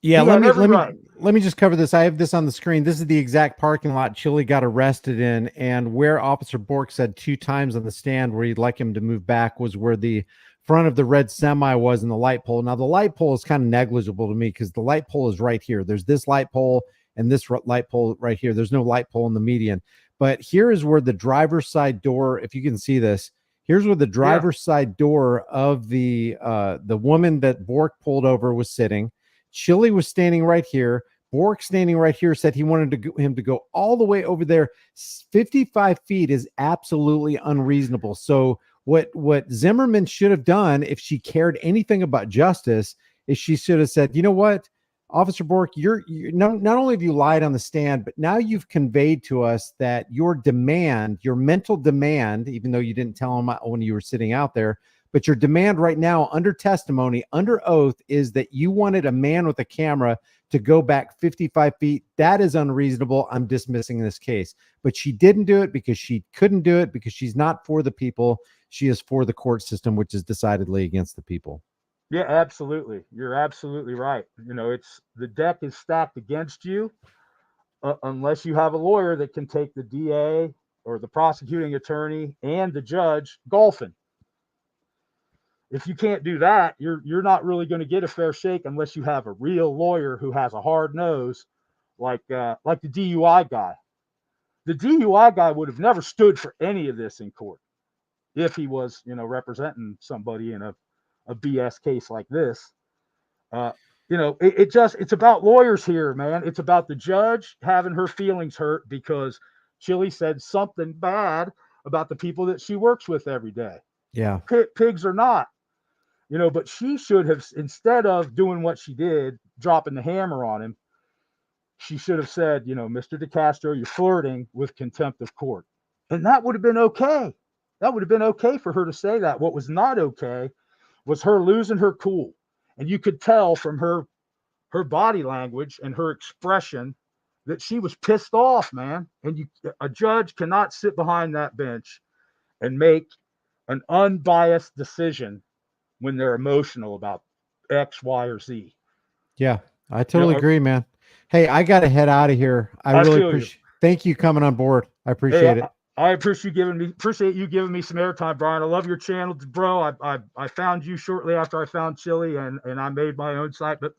Speaker 1: Yeah, let me just cover this. I have this on the screen. This is the exact parking lot Chille got arrested in, and where Officer Bork said 2 times on the stand where he'd like him to move back was where the front of the red semi was in the light pole. Now, the light pole is kind of negligible to me because the light pole is right here. There's this light pole and this light pole right here. There's no light pole in the median. But here is where the driver's side door, if you can see this, here's where the driver's side door of the woman that Bork pulled over was sitting. Chille was standing right here. Bork standing right here said he wanted him to go all the way over there. 55 feet is absolutely unreasonable. So what Zimmerman should have done, if she cared anything about justice, is she should have said, you know what, Officer Bork, you're not only have you lied on the stand, but now you've conveyed to us that your demand, your mental demand, even though you didn't tell him when you were sitting out there, but your demand right now under testimony, under oath, is that you wanted a man with a camera to go back 55 feet. That is unreasonable. I'm dismissing this case. But she didn't do it because she couldn't do it, because she's not for the people. She is for the court system, which is decidedly against the people.
Speaker 12: Yeah, absolutely. You're absolutely right. It's the deck is stacked against you unless you have a lawyer that can take the DA or the prosecuting attorney and the judge golfing. If you can't do that, you're not really going to get a fair shake unless you have a real lawyer who has a hard nose, like the DUI guy. The DUI guy would have never stood for any of this in court if he was, representing somebody in a BS case like this. You know, it's about lawyers here, man. It's about the judge having her feelings hurt because Chille said something bad about the people that she works with every day.
Speaker 1: Yeah.
Speaker 12: Pigs or not, you know, but she should have, instead of doing what she did, dropping the hammer on him, she should have said, you know, Mr. DeCastro, you're flirting with contempt of court. And that would have been okay. That would have been okay for her to say that. What was not okay was her losing her cool. And you could tell from her body language and her expression that she was pissed off, man. And a judge cannot sit behind that bench and make an unbiased decision when they're emotional about X, Y, or Z.
Speaker 1: Yeah, I totally agree, man. Hey, I got to head out of here. I really appreciate. Thank you coming on board. I appreciate it.
Speaker 12: I appreciate you giving me some airtime, Brian. I love your channel, bro. I found you shortly after I found Chille, and I made my own site. But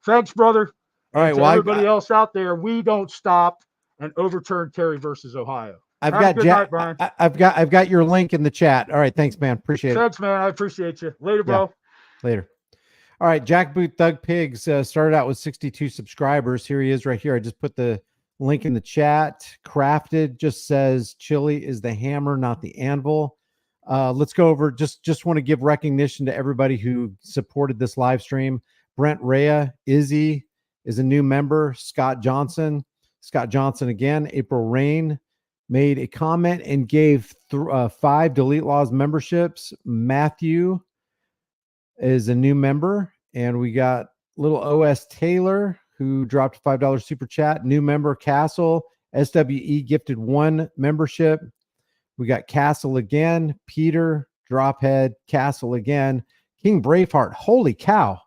Speaker 12: thanks, brother.
Speaker 1: All right.
Speaker 12: To everybody else out there, we don't stop and overturn Terry versus Ohio.
Speaker 1: I've got your link in the chat. All right. Thanks, man. Appreciate it.
Speaker 12: Thanks, man. I appreciate you. Later, bro.
Speaker 1: Yeah. Later. All right. Jackboot Thug Pigs started out with 62 subscribers. Here he is right here. I just put the link in the chat. Crafted just says Chille is the hammer, not the anvil. Let's go over. Just want to give recognition to everybody who supported this live stream. Brent Rea, Izzy is a new member. Scott Johnson again. April Rain made a comment and gave 5 Delete Laws memberships. Matthew is a new member, and we got little OS Taylor who dropped a $5 super chat. New member Castle. SWE gifted 1 membership. We got Castle again. Peter, Drophead, Castle again. King Braveheart. Holy cow.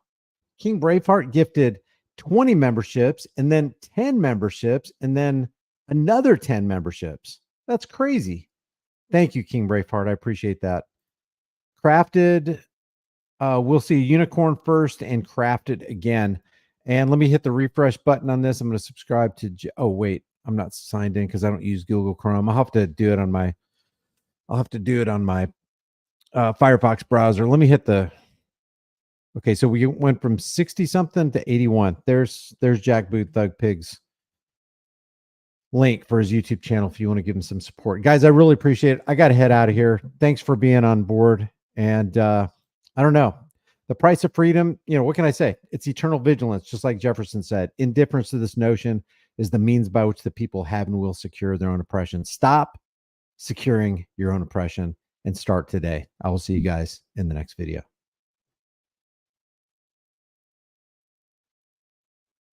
Speaker 1: King Braveheart gifted 20 memberships and then 10 memberships and then another 10 memberships. That's crazy. Thank you, King Braveheart. I appreciate that. Crafted. We'll see Unicorn first and Crafted again. And let me hit the refresh button on this. I'm going to subscribe to. Oh, wait. I'm not signed in because I don't use Google Chrome. I'll have to do it on my Firefox browser. Let me hit the. Okay, so we went from 60 something to 81. There's Jackboot Thug Pigs link for his YouTube channel if you want to give him some support. Guys, I really appreciate it. I got to head out of here. Thanks for being on board. And I don't know. The price of freedom, you know, what can I say? It's eternal vigilance, just like Jefferson said. Indifference to this notion is the means by which the people have and will secure their own oppression. Stop securing your own oppression and start today. I will see you guys in the next video.